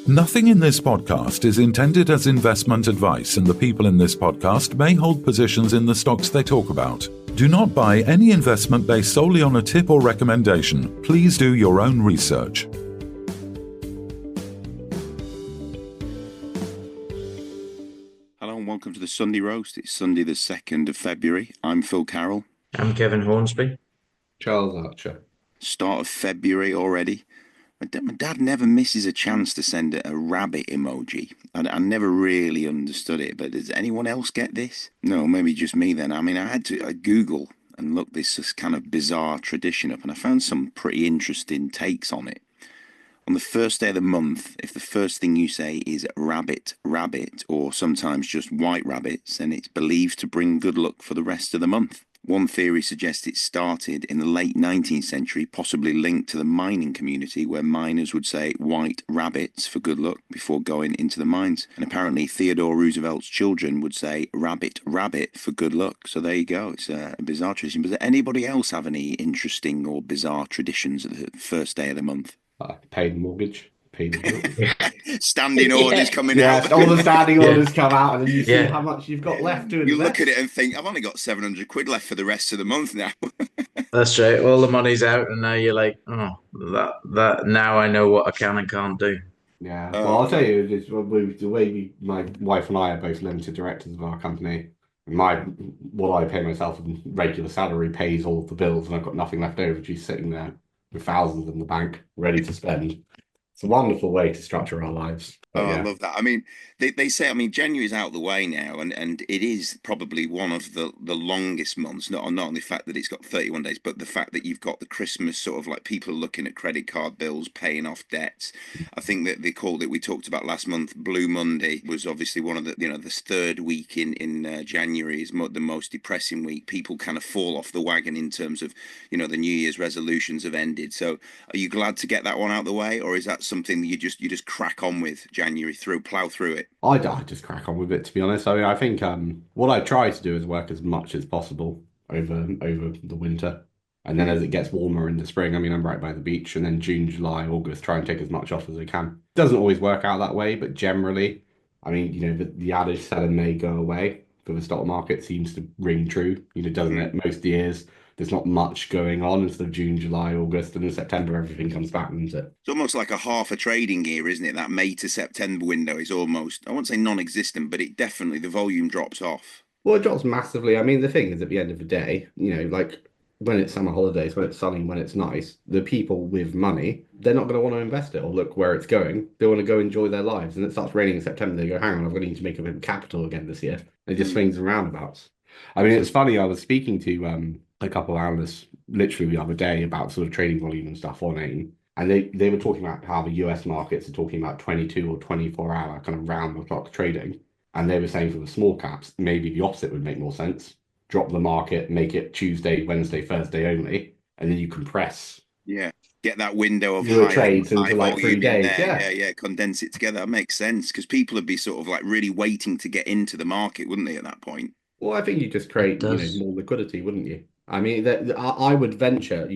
Nothing in this podcast is intended as investment advice, and the people in this podcast may hold positions in the stocks they talk about. Do not buy any investment based solely on a tip or recommendation. Please do your own research. Hello and welcome to the Sunday Roast. It's Sunday the 2nd of February. I'm Phil Carroll. I'm Kevin Hornsby. Charles Archer. Start of February already. My dad never misses a chance to send a rabbit emoji. I never really understood it, but does anyone else get this? No, maybe just me then. I mean, I had to Google and look this kind of bizarre tradition up, and I found some pretty interesting takes on it. On the first day of the month, if the first thing you say is rabbit, rabbit, or sometimes just white rabbits, then it's believed to bring good luck for the rest of the month. One theory suggests it started in the late 19th century, possibly linked to the mining community, where miners would say white rabbits for good luck before going into the mines. And apparently Theodore Roosevelt's children would say rabbit, rabbit for good luck. So there you go. It's a bizarre tradition. But does anybody else have any interesting or bizarre traditions at the first day of the month? Pay the mortgage. Standing orders coming out. All the standing orders come out, and then you see how much you've got left to invest. You look at it and think, I've only got 700 quid left for the rest of the month now. That's right. All the money's out, and now you're like, oh, that. Now I know what I can and can't do. Yeah. Well, I'll tell you, the way my wife and I are both limited directors of our company. What I pay myself in regular salary pays all of the bills, and I've got nothing left over. She's sitting there with thousands in the bank, ready to spend. It's a wonderful way to structure our lives. I love that. I mean, they say, January's out of the way now, and it is probably one of the longest months, not only the fact that it's got 31 days, but the fact that you've got the Christmas sort of like people looking at credit card bills, paying off debts. I think that they called it, we talked about last month, Blue Monday was obviously one of the, this third week in January is the most depressing week. People kind of fall off the wagon in terms of, the New Year's resolutions have ended. So are you glad to get that one out of the way, or is that something that you just crack on with January plow through it? I just crack on with it, to be honest. I mean, I think what I try to do is work as much as possible over the winter, and then as it gets warmer in the spring, I'm right by the beach, and then June, July, August, try and take as much off as I can. Doesn't always work out that way, but generally, the adage "sell in May, go away" for the stock market seems to ring true. Doesn't it? Most years there's not much going on instead of June, July, August, and in September everything comes back, isn't it? It's almost like a half a trading year, isn't it? That May to September window is almost, I won't say non-existent, but it definitely, the volume drops off. Well, it drops massively. The thing is, at the end of the day, like when it's summer holidays, when it's sunny, when it's nice, the people with money, they're not going to want to invest it or look where it's going. They want to go enjoy their lives. And it starts raining in September. They go, hang on, I'm going to need to make a bit of capital again this year. And it just swings and roundabouts. It's funny. I was speaking to a couple of analysts literally the other day about sort of trading volume and stuff on AIM. And they were talking about how the US markets are talking about 22 or 24 hour kind of round the clock trading. And they were saying for the small caps, maybe the opposite would make more sense. Drop the market, make it Tuesday, Wednesday, Thursday only, and then you compress. Yeah. Get that window of high trades into like 3 days. Yeah. Condense it together. That makes sense because people would be sort of like really waiting to get into the market, wouldn't they, at that point? Well, I think you just create more liquidity, wouldn't you? I would venture,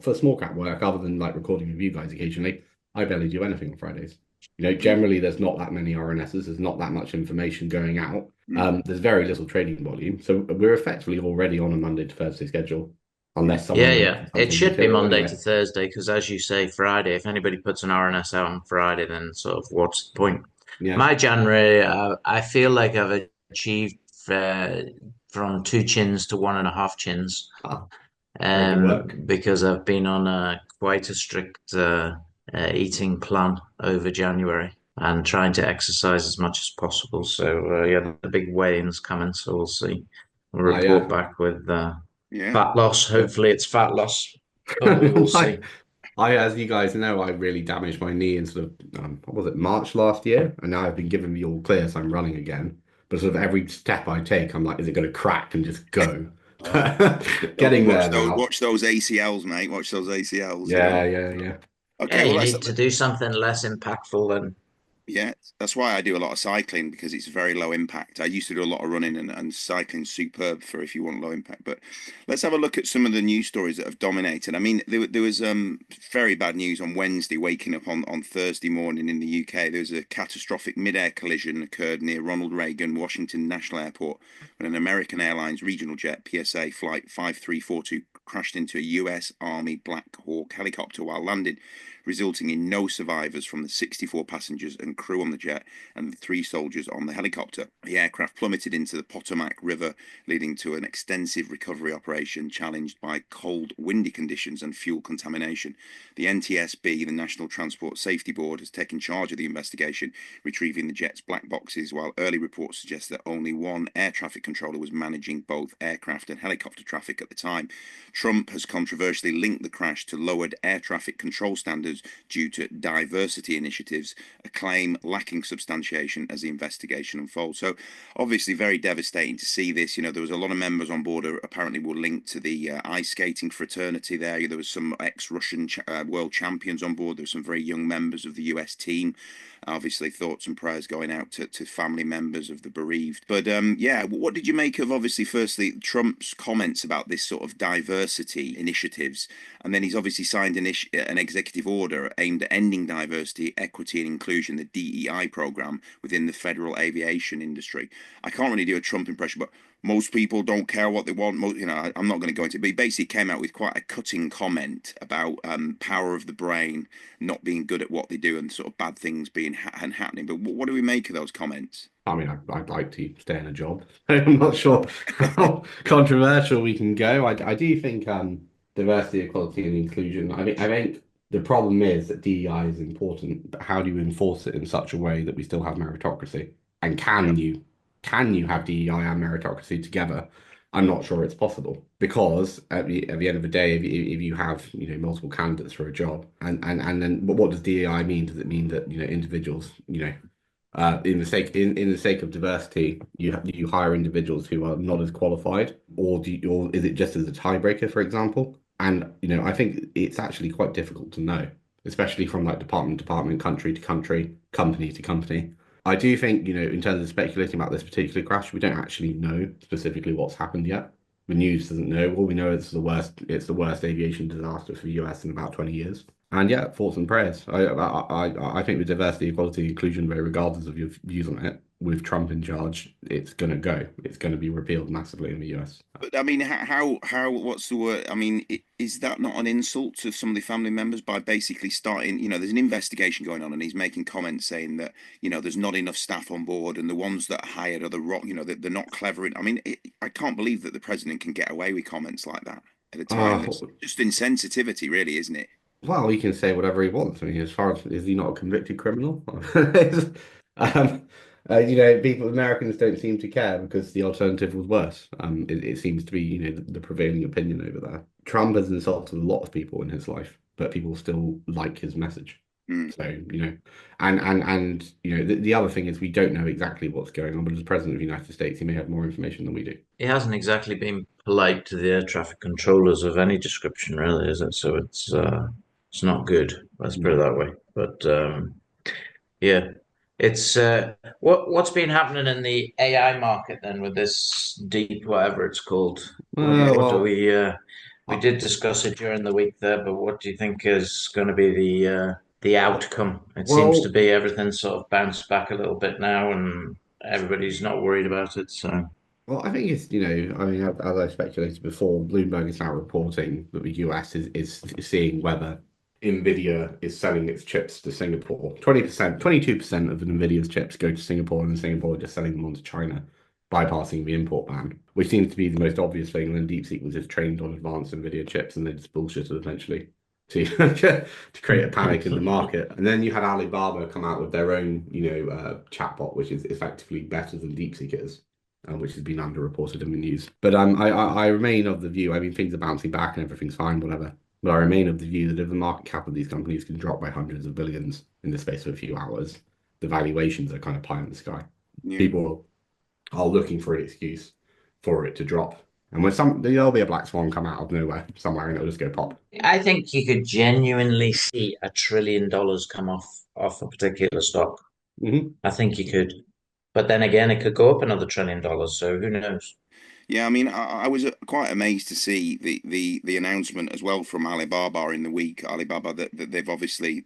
for small cap work, other than like recording with you guys occasionally, I barely do anything on Fridays. Generally there's not that many RNSs, there's not that much information going out. There's very little trading volume. So we're effectively already on a Monday to Thursday schedule. Unless someone it should be Monday to Thursday, because as you say, Friday, if anybody puts an RNS out on Friday, then sort of what's the point? Yeah. My January, I feel like I've achieved from 2 chins to 1.5 chins, because I've been on quite a strict eating plan over January and trying to exercise as much as possible. So the big weigh-in's coming, so we'll see. We'll report back with fat loss. Hopefully it's fat loss. We'll see. As you guys know, I really damaged my knee in sort of March last year, and now I've been given the all clear, so I'm running again. But sort of every step I take, I'm like, is it going to crack and just go? Getting there now. Watch those ACLs, mate. Watch those ACLs. Yeah. Okay, you need to do something less impactful than Yeah, that's why I do a lot of cycling, because it's very low impact. I used to do a lot of running, and cycling's superb for if you want low impact. But let's have a look at some of the news stories that have dominated. I mean, there was very bad news on Wednesday, waking up on Thursday morning in the UK. There was a catastrophic mid-air collision occurred near Ronald Reagan Washington National Airport when an American Airlines regional jet PSA flight 5342 crashed into a US Army Black Hawk helicopter while landing, resulting in no survivors from the 64 passengers and crew on the jet and the 3 soldiers on the helicopter. The aircraft plummeted into the Potomac River, leading to an extensive recovery operation challenged by cold, windy conditions and fuel contamination. The NTSB, the National Transport Safety Board, has taken charge of the investigation, retrieving the jet's black boxes, while early reports suggest that only one air traffic controller was managing both aircraft and helicopter traffic at the time. Trump has controversially linked the crash to lowered air traffic control standards due to diversity initiatives, a claim lacking substantiation as the investigation unfolds. So, obviously, very devastating to see this. There was a lot of members on board who apparently were linked to the ice skating fraternity there. There was some ex-Russian world champions on board. There were some very young members of the US team. Obviously, thoughts and prayers going out to family members of the bereaved. But yeah, what did you make of, obviously, firstly, Trump's comments about this sort of diversity initiatives? And then he's obviously signed an executive order aimed at ending diversity, equity, and inclusion, the DEI program, within the federal aviation industry. I can't really do a Trump impression, but most people don't care what they want. I'm not going to go into it, but he basically came out with quite a cutting comment about power of the brain not being good at what they do and sort of bad things being happening. But what do we make of those comments? I mean, I'd like to stay in a job. I'm not sure how controversial we can go. I do think diversity, equality, and inclusion. I think the problem is that DEI is important, but how do you enforce it in such a way that we still have meritocracy? And can you have DEI and meritocracy together? I'm not sure it's possible because at the end of the day, if you have multiple candidates for a job, and then what does DEI mean? Does it mean that individuals in the sake of diversity, you hire individuals who are not as qualified, or is it just as a tiebreaker, for example? And I think it's actually quite difficult to know, especially from like department to department, country to country, company to company. I do think in terms of speculating about this particular crash, we don't actually know specifically what's happened yet. The news doesn't know. All we know is it's the worst aviation disaster for the US in about 20 years. And yeah, thoughts and prayers. I think with diversity, equality, inclusion, very regardless of your views on it, with Trump in charge, it's gonna go. It's gonna be repealed massively in the US. But I mean, what's the word? I mean, is that not an insult to some of the family members by basically starting, there's an investigation going on and he's making comments saying that, there's not enough staff on board and the ones that are hired are the wrong, they're not clever. I mean, I can't believe that the president can get away with comments like that at a time. Uh, It's just insensitivity, really, isn't it? well, he can say whatever he wants. I mean, as far as is he not a convicted criminal? um, people, Americans don't seem to care because the alternative was worse. It seems to be, the prevailing opinion over there. Trump has insulted a lot of people in his life, but people still like his message. Mm. So, and the other thing is we don't know exactly what's going on, but as president of the United States, he may have more information than we do. He hasn't exactly been polite to the air traffic controllers of any description, really, is it? So it's not good. Let's put it that way. But yeah, it's what's been happening in the AI market then with this deep whatever it's called. What do we did discuss it during the week there, but what do you think is going to be the outcome? It seems to be everything sort of bounced back a little bit now, and everybody's not worried about it. So. Well, I think it's, I mean, as I speculated before, Bloomberg is now reporting that the US is seeing whether Nvidia is selling its chips to Singapore. 20%, 22% of Nvidia's chips go to Singapore, and Singapore are just selling them on to China, bypassing the import ban, which seems to be the most obvious thing. And then DeepSeek was just trained on advanced Nvidia chips, and they just bullshitted eventually to to create a panic in the market. And then you had Alibaba come out with their own, chatbot, which is effectively better than DeepSeek is. Which has been underreported in the news. But I remain of the view, I mean, things are bouncing back and everything's fine, whatever. But I remain of the view that if the market cap of these companies can drop by hundreds of billions in the space of a few hours, the valuations are kind of pie in the sky. Yeah. People are looking for an excuse for it to drop. And there'll be a black swan come out of nowhere somewhere and it'll just go pop. I think you could genuinely see $1 trillion come off a particular stock. I think you could. But then again, it could go up another $1 trillion. So who knows? Yeah, I mean, I was quite amazed to see the announcement as well from Alibaba in the week. Alibaba that they've obviously,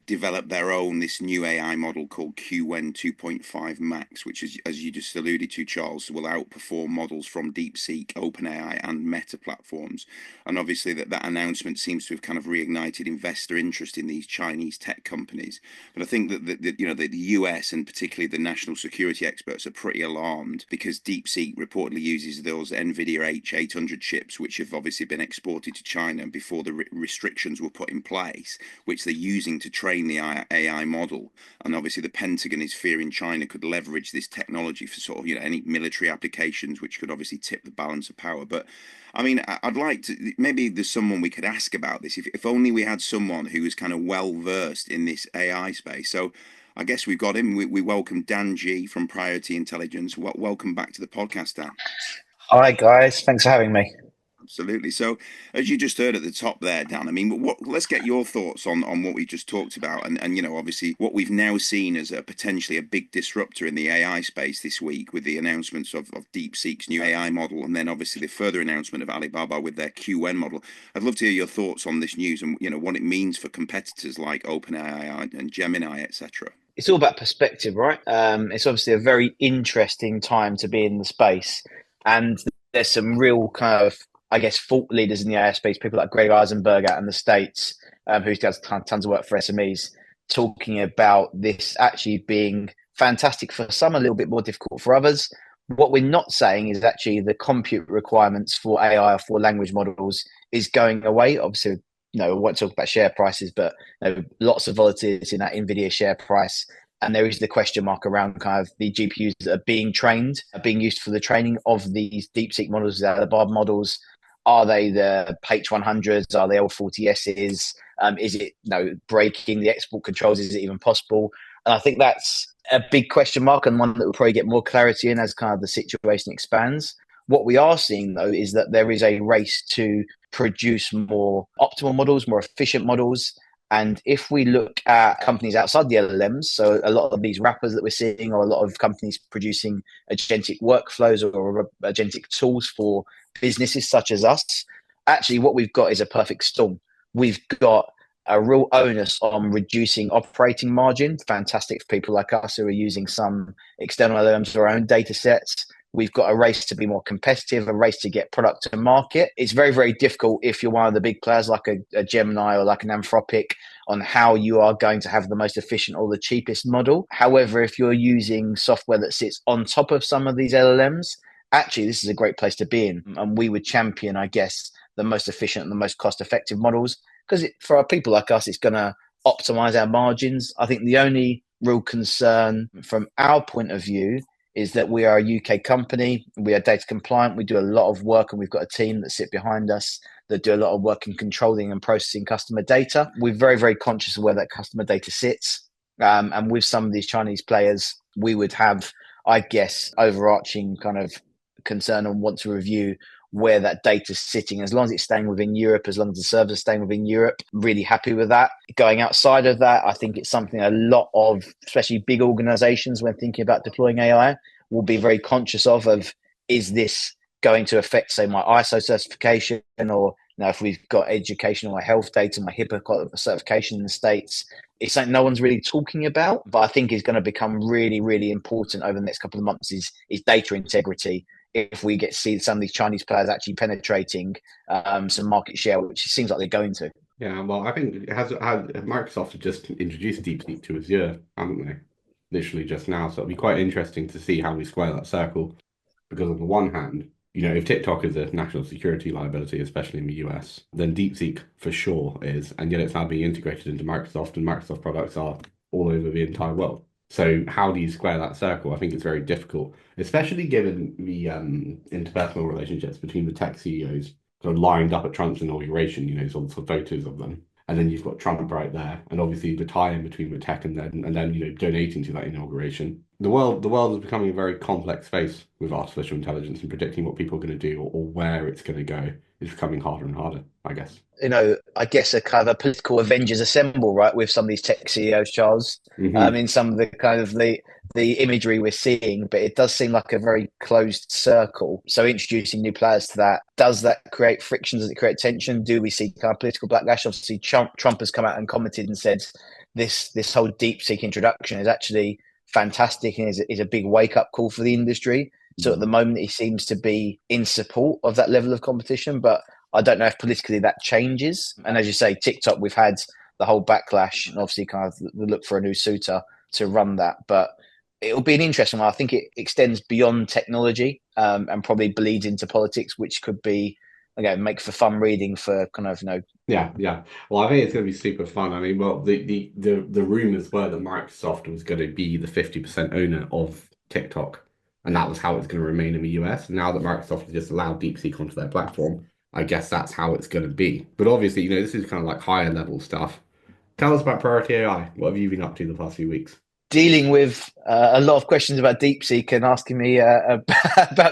developed their own this new AI model called QN 2.5 Max, which is, as you just alluded to, Charles, will outperform models from DeepSeek, OpenAI, and Meta platforms. And obviously, that announcement seems to have kind of reignited investor interest in these Chinese tech companies. But I think that the US and particularly the national security experts are pretty alarmed because DeepSeek reportedly uses those NVIDIA H800 chips, which have obviously been exported to China before the restrictions were put in place, which they're using to train the AI model. And obviously, the Pentagon is fearing China could leverage this technology for sort of any military applications, which could obviously tip the balance of power. But I mean, I'd like to, maybe there's someone we could ask about this. If only we had someone who was kind of well versed in this AI space. So I guess we've got him. We welcome Dan G from Priority Intelligence. Welcome back to the podcast, Dan. Hi guys, thanks for having me. Absolutely. So, as you just heard at the top there, Dan, I mean, let's get your thoughts on what we just talked about, and obviously what we've now seen as a potentially a big disruptor in the AI space this week with the announcements of DeepSeek's new AI model, and then obviously the further announcement of Alibaba with their QN model. I'd love to hear your thoughts on this news and what it means for competitors like OpenAI and Gemini, etc. It's all about perspective, right? It's obviously a very interesting time to be in the space, and there's some real kind of, I guess, thought leaders in the AI space, people like Greg Eisenberg out in the States, who does tons of work for SMEs, talking about this actually being fantastic for some, a little bit more difficult for others. What we're not saying is actually the compute requirements for AI or for language models is going away. Obviously, I won't talk about share prices, but lots of volatility in that NVIDIA share price. And there is the question mark around kind of the GPUs that are being trained, are being used for the training of these DeepSeek models, the Alibaba models. Are they the H100s? Are they L40Ss? Is it breaking the export controls? Is it even possible? And I think that's a big question mark, and one that we'll probably get more clarity in as kind of the situation expands. What we are seeing, though, is that there is a race to produce more optimal models, more efficient models. And if we look at companies outside the LLMs, so a lot of these wrappers that we're seeing, or a lot of companies producing agentic workflows or agentic tools for businesses such as us, actually what we've got is a perfect storm. We've got a real onus on reducing operating margin. Fantastic for people like us who are using some external LLMs for our own data sets. We've got a race to be more competitive, a race to get product to market. It's very, very difficult if you're one of the big players like a Gemini or like an Anthropic on how you are going to have the most efficient or the cheapest model. However, if you're using software that sits on top of some of these LLMs, actually, this is a great place to be in. And we would champion, I guess, the most efficient and the most cost-effective models, because for our people like us, it's going to optimize our margins. I think the only real concern from our point of view is that we are a UK company, we are data compliant, we do a lot of work, and we've got a team that sit behind us that do a lot of work in controlling and processing customer data. We're very, very conscious of where that customer data sits. And with some of these Chinese players, we would have, I guess, overarching kind of concern and want to review where that data is sitting. As long as it's staying within Europe, as long as the servers are staying within Europe, really happy with that. Going outside of that, I think it's something a lot of, especially big organizations, when thinking about deploying AI, will be very conscious of is this going to affect, say, my ISO certification, or if we've got educational or health data, my HIPAA certification in the States. It's something no one's really talking about, but I think is going to become really, really important over the next couple of months is data integrity. If we get to see some of these Chinese players actually penetrating some market share, which it seems like they're going to. Yeah, well, I think Microsoft have just introduced DeepSeek to Azure, haven't they? Literally just now. So it'll be quite interesting to see how we square that circle. Because on the one hand, if TikTok is a national security liability, especially in the US, then DeepSeek for sure is, and yet it's now being integrated into Microsoft, and Microsoft products are all over the entire world. So how do you square that circle? I think it's very difficult, especially given the interpersonal relationships between the tech CEOs sort of lined up at Trump's inauguration, saw the photos of them. And then you've got Trump right there, and obviously the tie-in between the tech and then donating to that inauguration. The world is becoming a very complex space with artificial intelligence, and predicting what people are going to do or where it's going to go is becoming harder and harder, I guess. I guess a kind of a political Avengers assemble, right, with some of these tech CEOs, Charles. In some of the kind of the imagery we're seeing, but it does seem like a very closed circle. So introducing new players to that, does that create frictions? Does it create tension? Do we see kind of political backlash? Obviously, Trump has come out and commented and said this whole DeepSeek introduction is actually fantastic and is a big wake-up call for the industry. So at the moment, he seems to be in support of that level of competition, but I don't know if politically that changes. And as you say, TikTok, we've had the whole backlash and obviously kind of the look for a new suitor to run that. But it'll be an interesting one. I think it extends beyond technology and probably bleeds into politics, which could be, again, make for fun reading for kind of, Yeah. Well, I think it's going to be super fun. I mean, well, the rumors were that Microsoft was going to be the 50% owner of TikTok, and that was how it's going to remain in the US. Now that Microsoft has just allowed DeepSeek onto their platform, I guess that's how it's going to be. But obviously, this is kind of like higher level stuff. Tell us about Priority AI. What have you been up to the past few weeks? Dealing with a lot of questions about DeepSeek and asking me about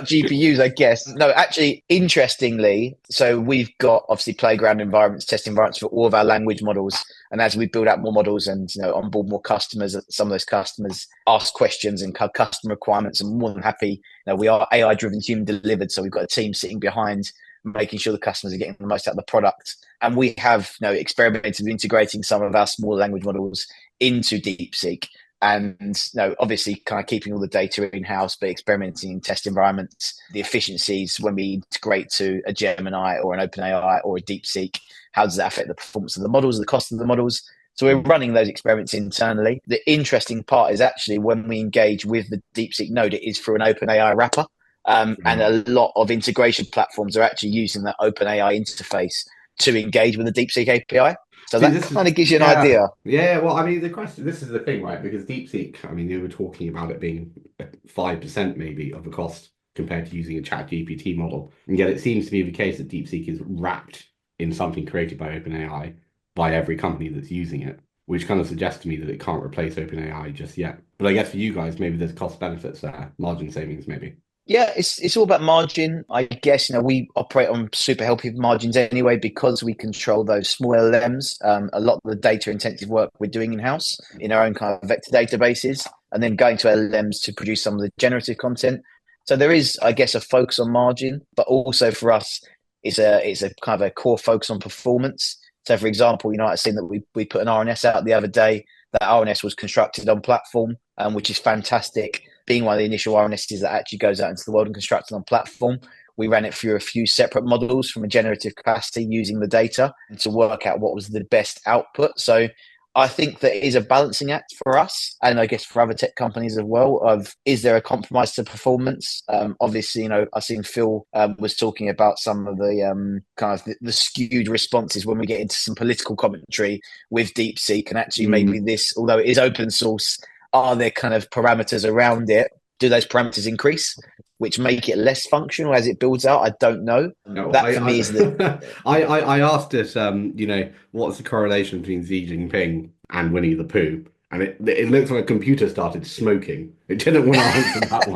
GPUs, I guess. No, actually, interestingly, so we've got obviously playground environments, test environments for all of our language models. And as we build out more models and onboard more customers, some of those customers ask questions and customer requirements, and more than happy. We are AI-driven, human delivered, so we've got a team sitting behind making sure the customers are getting the most out of the product. And we have experimented with integrating some of our small language models into DeepSeek. And obviously kind of keeping all the data in-house, but experimenting in test environments, the efficiencies when we integrate to a Gemini or an OpenAI or a DeepSeek, how does that affect the performance of the models, the cost of the models? So we're running those experiments internally. The interesting part is actually when we engage with the DeepSeek node, it is through an OpenAI wrapper. And a lot of integration platforms are actually using that OpenAI interface to engage with the DeepSeek API. So that kind of gives you an idea. Yeah, well, I mean, this is the thing, right? Because DeepSeek, I mean, you were talking about it being 5% maybe of the cost compared to using a ChatGPT model. And yet it seems to be the case that DeepSeek is wrapped in something created by OpenAI by every company that's using it, which kind of suggests to me that it can't replace OpenAI just yet. But I guess for you guys, maybe there's cost benefits there, margin savings maybe. Yeah, it's all about margin. I guess, we operate on super healthy margins anyway because we control those small LLMs. A lot of the data intensive work we're doing in-house in our own kind of vector databases, and then going to LLMs to produce some of the generative content. So there is, I guess, a focus on margin, but also for us, it's a kind of a core focus on performance. So for example, I've seen that we put an RNS out the other day. That RNS was constructed on platform, which is fantastic. Being one of the initial RNSs that actually goes out into the world and constructed on platform. We ran it through a few separate models from a generative capacity using the data and to work out what was the best output. So I think that is a balancing act for us, and I guess for other tech companies as well, of is there a compromise to performance? Obviously, I've seen Phil was talking about some of the kind of the skewed responses when we get into some political commentary with DeepSeek, and actually maybe this, although it is open source, are there kind of parameters around it? Do those parameters increase, which make it less functional as it builds out? I don't know. No, that for me is the. I asked it, what's the correlation between Xi Jinping and Winnie the Pooh? And it looks like a computer started smoking. It didn't want to answer that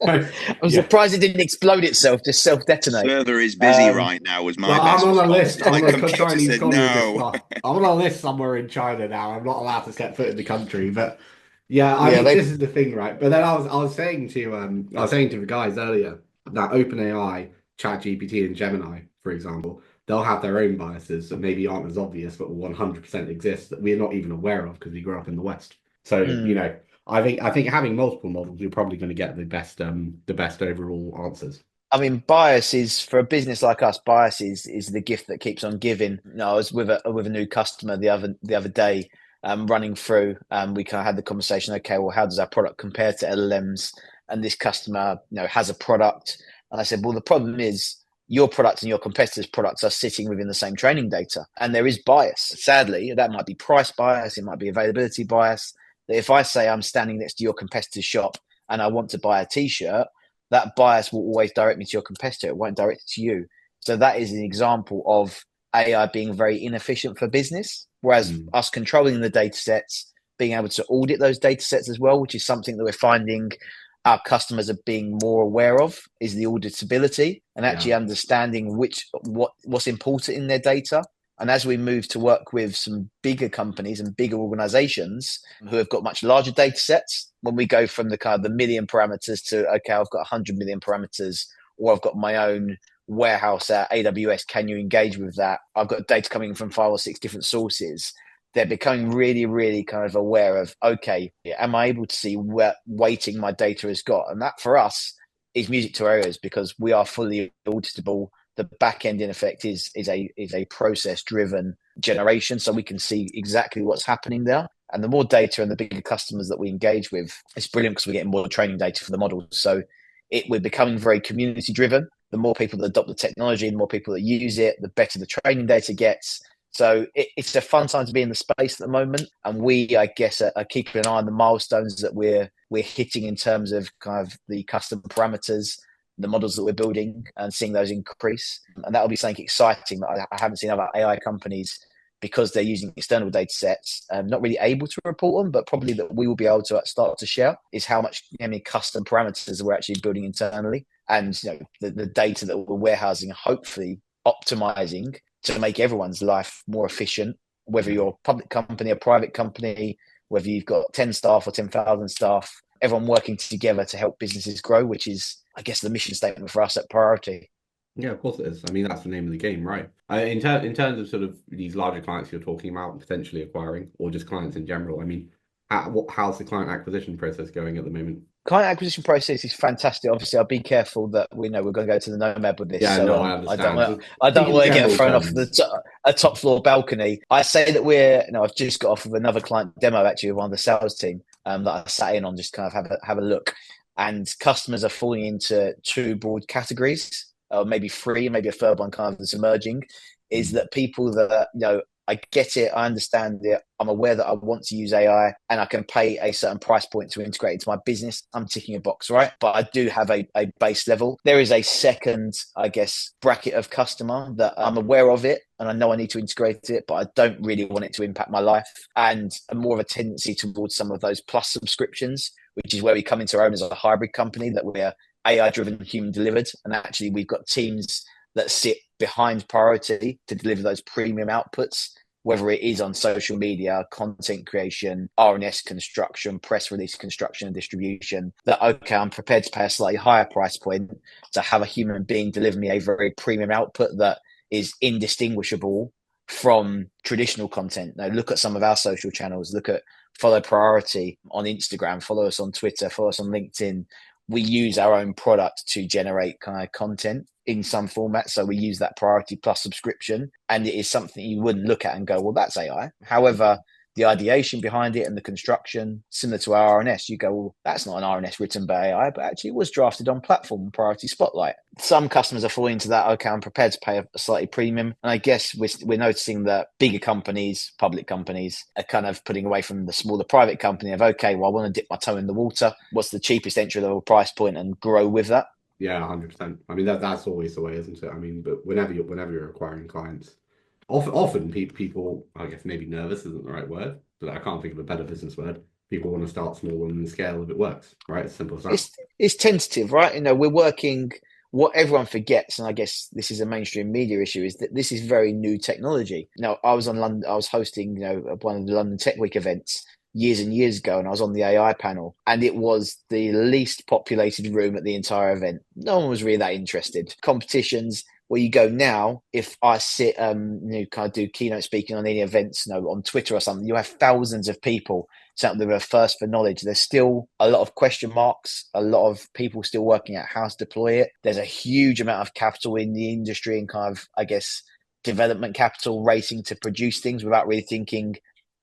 one. I'm surprised it didn't explode itself, just self-detonate. Server is busy right now. Was my best I'm on a response. list. I'm The on a computer Chinese said communist. no. I'm on a list somewhere in China now. I'm not allowed to set foot in the country, but. Yeah, this is the thing, right? But then I was saying to the guys earlier that OpenAI, ChatGPT, and Gemini, for example, they'll have their own biases that maybe aren't as obvious, but will 100% exist that we're not even aware of because we grew up in the West. So I think having multiple models, you're probably going to get the best overall answers. I mean, bias is, for a business like us, bias is the gift that keeps on giving. I was with a new customer the other day. Running through, we kind of had the conversation. Okay, well, how does our product compare to LLMs? And this customer, has a product, and I said, well, the problem is your product and your competitors' products are sitting within the same training data, and there is bias. Sadly, that might be price bias, it might be availability bias. That if I say I'm standing next to your competitor's shop and I want to buy a T-shirt, that bias will always direct me to your competitor. It won't direct it to you. So that is an example of AI being very inefficient for business, whereas us controlling the data sets, being able to audit those data sets as well, which is something that we're finding our customers are being more aware of, is the auditability and actually understanding what's important in their data. And as we move to work with some bigger companies and bigger organizations who have got much larger data sets, when we go from the kind of the million parameters to, okay, I've got 100 million parameters, or I've got my own warehouse at AWS, can you engage with that? I've got data coming from 5 or 6 different sources. They're becoming really, really kind of aware of, okay, am I able to see what weighting my data has got? And that for us is music to our ears, because we are fully auditable. The back end, in effect, is a process driven generation, so we can see exactly what's happening there. And the more data and the bigger customers that we engage with, it's brilliant because we're getting more training data for the models. So we're becoming very community driven. The more people that adopt the technology, the more people that use it, the better the training data gets. So it's a fun time to be in the space at the moment. And we, I guess, are keeping an eye on the milestones that we're hitting in terms of kind of the custom parameters, the models that we're building, and seeing those increase. And that'll be something exciting that I haven't seen other AI companies, because they're using external data sets, not really able to report on, but probably that we will be able to start to share, is how many custom parameters we're actually building internally. And the data that we're warehousing, hopefully optimizing to make everyone's life more efficient, whether you're a public company, a private company, whether you've got 10 staff or 10,000 staff, everyone working together to help businesses grow, which is, I guess, the mission statement for us at Priority. Yeah, of course it is. I mean, that's the name of the game, right? In terms of sort of these larger clients you're talking about potentially acquiring, or just clients in general, I mean, how's the client acquisition process going at the moment? Client acquisition process is fantastic. Obviously, I'll be careful that we're going to go to the Nomad with this. Yeah, so, no, I understand. I don't want to get thrown off a top floor balcony. I say that I've just got off of another client demo actually with one of the sales team that I sat in on, just kind of have a look. And customers are falling into 2 broad categories, maybe 3, maybe a third one kind of that's emerging, is that people that, I get it, I understand it, I'm aware that I want to use AI and I can pay a certain price point to integrate into my business. I'm ticking a box, right? But I do have a base level. There is a second, I guess, bracket of customer that I'm aware of it and I know I need to integrate it, but I don't really want it to impact my life. And more of a tendency towards some of those plus subscriptions, which is where we come into our own as a hybrid company, that we're AI driven, human delivered. And actually we've got teams that sit behind Priority to deliver those premium outputs, whether it is on social media, content creation, RNS construction, press release construction and distribution, that, okay, I'm prepared to pay a slightly higher price point to have a human being deliver me a very premium output that is indistinguishable from traditional content. Now, look at some of our social channels, follow Priority on Instagram, follow us on Twitter, follow us on LinkedIn. We use our own product to generate kind of content in some format. So we use that Priority Plus subscription, and it is something you wouldn't look at and go, well, that's AI. However, the ideation behind it and the construction, similar to our RNS, you go, well, that's not an RNS written by AI, but actually it was drafted on platform Priority Spotlight. Some customers are falling into that, okay, I'm prepared to pay a slightly premium. And I guess we're noticing that bigger companies, public companies, are kind of putting away from the smaller private company of, okay, well, I want to dip my toe in the water. What's the cheapest entry level price point and grow with that? Yeah, 100%. I mean, that's always the way, isn't it? I mean, but whenever you're acquiring clients, often people, I guess maybe nervous isn't the right word, but I can't think of a better business word. People want to start small and scale if it works, right? It's simple as that. It's tentative, right? We're working. What everyone forgets, and I guess this is a mainstream media issue, is that this is very new technology. I was hosting, one of the London Tech Week events years and years ago, and I was on the AI panel, and it was the least populated room at the entire event. No one was really that interested. Competitions where you go now, if I sit, kind of do keynote speaking on any events, on Twitter or something, you have thousands of people something that are first for knowledge. There's still a lot of question marks, a lot of people still working out how to deploy it. There's a huge amount of capital in the industry and kind of, I guess, development capital racing to produce things without really thinking,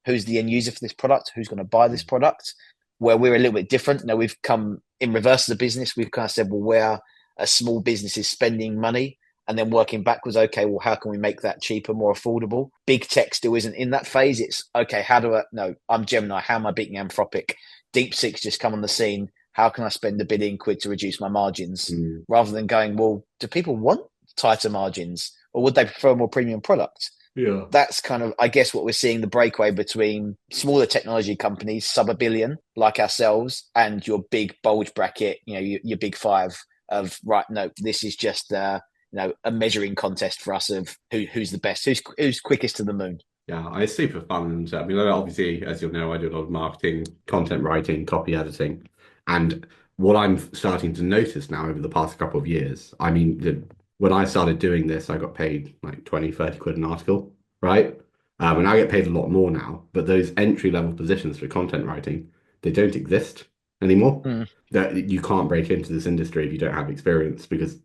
who's the end user for this product? Who's going to buy this product? Where we're a little bit different. We've come in reverse of the business. We've kind of said, well, where a small business is spending money and then working backwards, okay, well, how can we make that cheaper, more affordable? Big tech still isn't in that phase. It's, okay, I'm Gemini. How am I beating Anthropic? DeepSeek's just come on the scene. How can I spend £1 billion to reduce my margins? Rather than going, well, do people want tighter margins? or would they prefer a more premium product? Yeah. That's kind of, I guess, what we're seeing, the breakaway between smaller technology companies, sub $1 billion, like ourselves, and your big bulge bracket, your big five of, right, no, this is just a measuring contest for us of who's the best, who's quickest to the moon. Yeah, it's super fun. And I mean, obviously, as you'll know, I do a lot of marketing, content writing, copy editing. And what I'm starting to notice now over the past couple of years, I mean, when I started doing this, I got paid like 20, 30 quid an article, right? And I get paid a lot more now. But those entry-level positions for content writing, they don't exist anymore. That you can't break into this industry if you don't have experience because,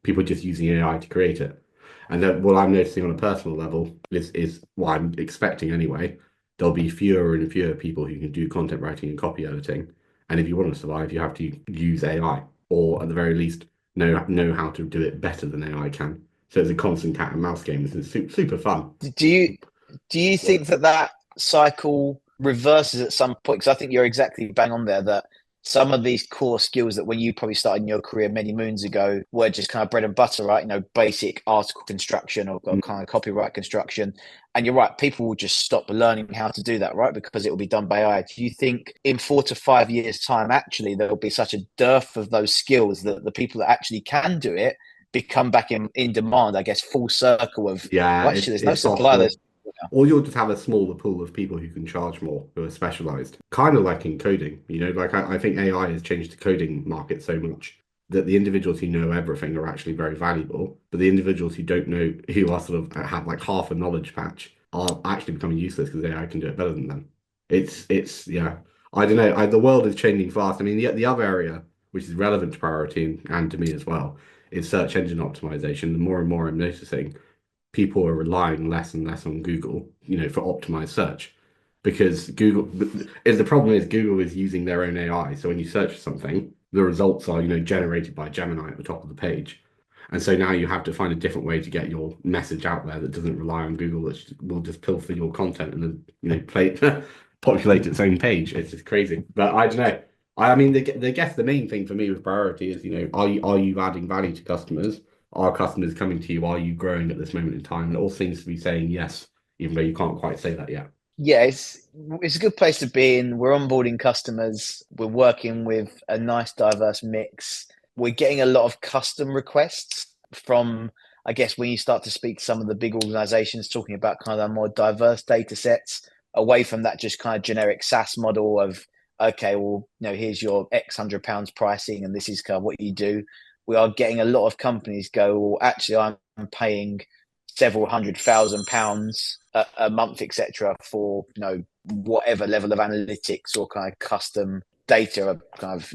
people are just using AI to create it. And then what I'm noticing on a personal level is what I'm expecting anyway. There'll be fewer and fewer people who can do content writing and copy editing. And if you want to survive, you have to use AI, or at the very least, know how to do it better than AI can. So it's a constant cat and mouse game. It's super fun. Do you think that cycle reverses at some point? Because I think you're exactly bang on there, that some of these core skills that when you probably started in your career many moons ago were just kind of bread and butter, right? Basic article construction or kind of copyright construction. And you're right, people will just stop learning how to do that, right? Because it will be done by AI. Do you think in 4 to 5 years' time, actually, there will be such a dearth of those skills that the people that actually can do it become back in demand, I guess, full circle of, actually, there's no supply. There's or you'll just have a smaller pool of people who can charge more, who are specialized. Kind of like in coding, I think AI has changed the coding market so much that the individuals who know everything are actually very valuable, but the individuals who don't know, who are sort of have like half a knowledge patch, are actually becoming useless because AI can do it better than them. It's yeah, I don't know. The world is changing fast. I mean, the other area which is relevant to priority and to me as well is search engine optimization. The more and more I'm noticing people are relying less and less on Google, for optimized search, because the problem is Google is using their own AI. So when you search for something, the results are, generated by Gemini at the top of the page. And so now you have to find a different way to get your message out there that doesn't rely on Google, that will just pilfer your content and then, populate its own page. It's just crazy. But I don't know. I mean, the main thing for me with priority is, are you adding value to customers? Are customers coming to you? Are you growing at this moment in time? And it all seems to be saying yes, even though you can't quite say that yet. Yeah, it's a good place to be in. We're onboarding customers. We're working with a nice, diverse mix. We're getting a lot of custom requests from, I guess, when you start to speak to some of the big organizations talking about kind of more diverse data sets, away from that just kind of generic SaaS model of, okay, well, here's your X £100 pricing and this is kind of what you do. We are getting a lot of companies go, well, actually, I'm paying several £100,000 a month, etc., for whatever level of analytics or kind of custom data, kind of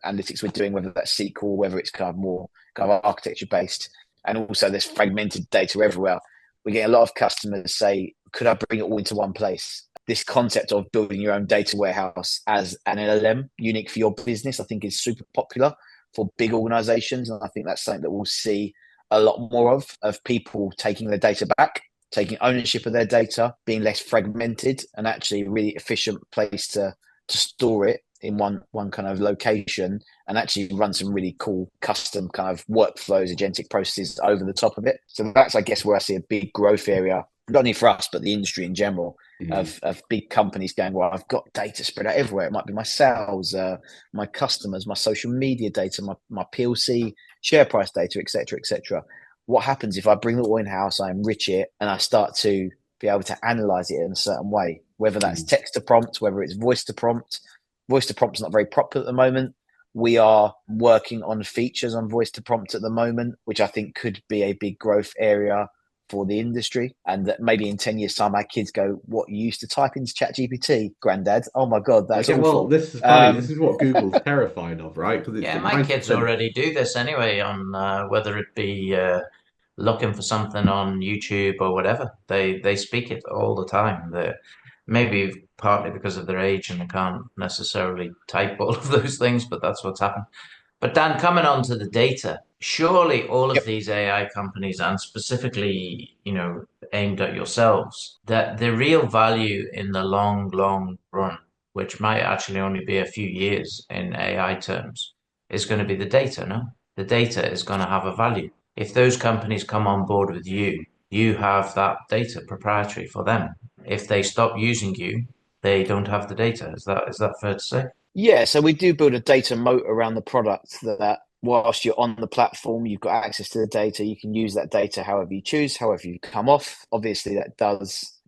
analytics we're doing, whether that's SQL, whether it's kind of more kind of architecture based, and also there's fragmented data everywhere. We get a lot of customers say, could I bring it all into one place? This concept of building your own data warehouse as an LLM, unique for your business, I think is super popular for big organizations. And I think that's something that we'll see a lot more of people taking their data back, taking ownership of their data, being less fragmented, and actually a really efficient place to store it in one kind of location, and actually run some really cool custom kind of workflows, agentic processes over the top of it. So that's, I guess, where I see a big growth area, not only for us, but the industry in general, of big companies going, well, I've got data spread out everywhere. It might be my sales, my customers, my social media data, my PLC share price data, et cetera, et cetera. What happens if I bring it all in-house, I enrich it, and I start to be able to analyze it in a certain way, whether that's text to prompt, whether it's voice to prompt. Voice to prompt is not very popular at the moment. We are working on features on voice to prompt at the moment, which I think could be a big growth area for the industry. And that maybe in 10 years' time, our kids go, what, you used to type into ChatGPT, Granddad? Oh my God, that's awful. Well, this is funny. This is what Google's terrified of, right? Yeah, my kids already do this anyway on whether it be looking for something on YouTube or whatever. They speak it all the time. Maybe partly because of their age and they can't necessarily type all of those things, but that's what's happened. But Dan, coming on to the data, surely all of these AI companies, and specifically, aimed at yourselves, that the real value in the long, long run, which might actually only be a few years in AI terms, is going to be the data, no? The data is going to have a value. If those companies come on board with you, you have that data proprietary for them. If they stop using you, they don't have the data. Is that fair to say? Yeah, so we do build a data moat around the product that whilst you're on the platform, you've got access to the data. You can use that data however you choose, however you come off. Obviously, that does,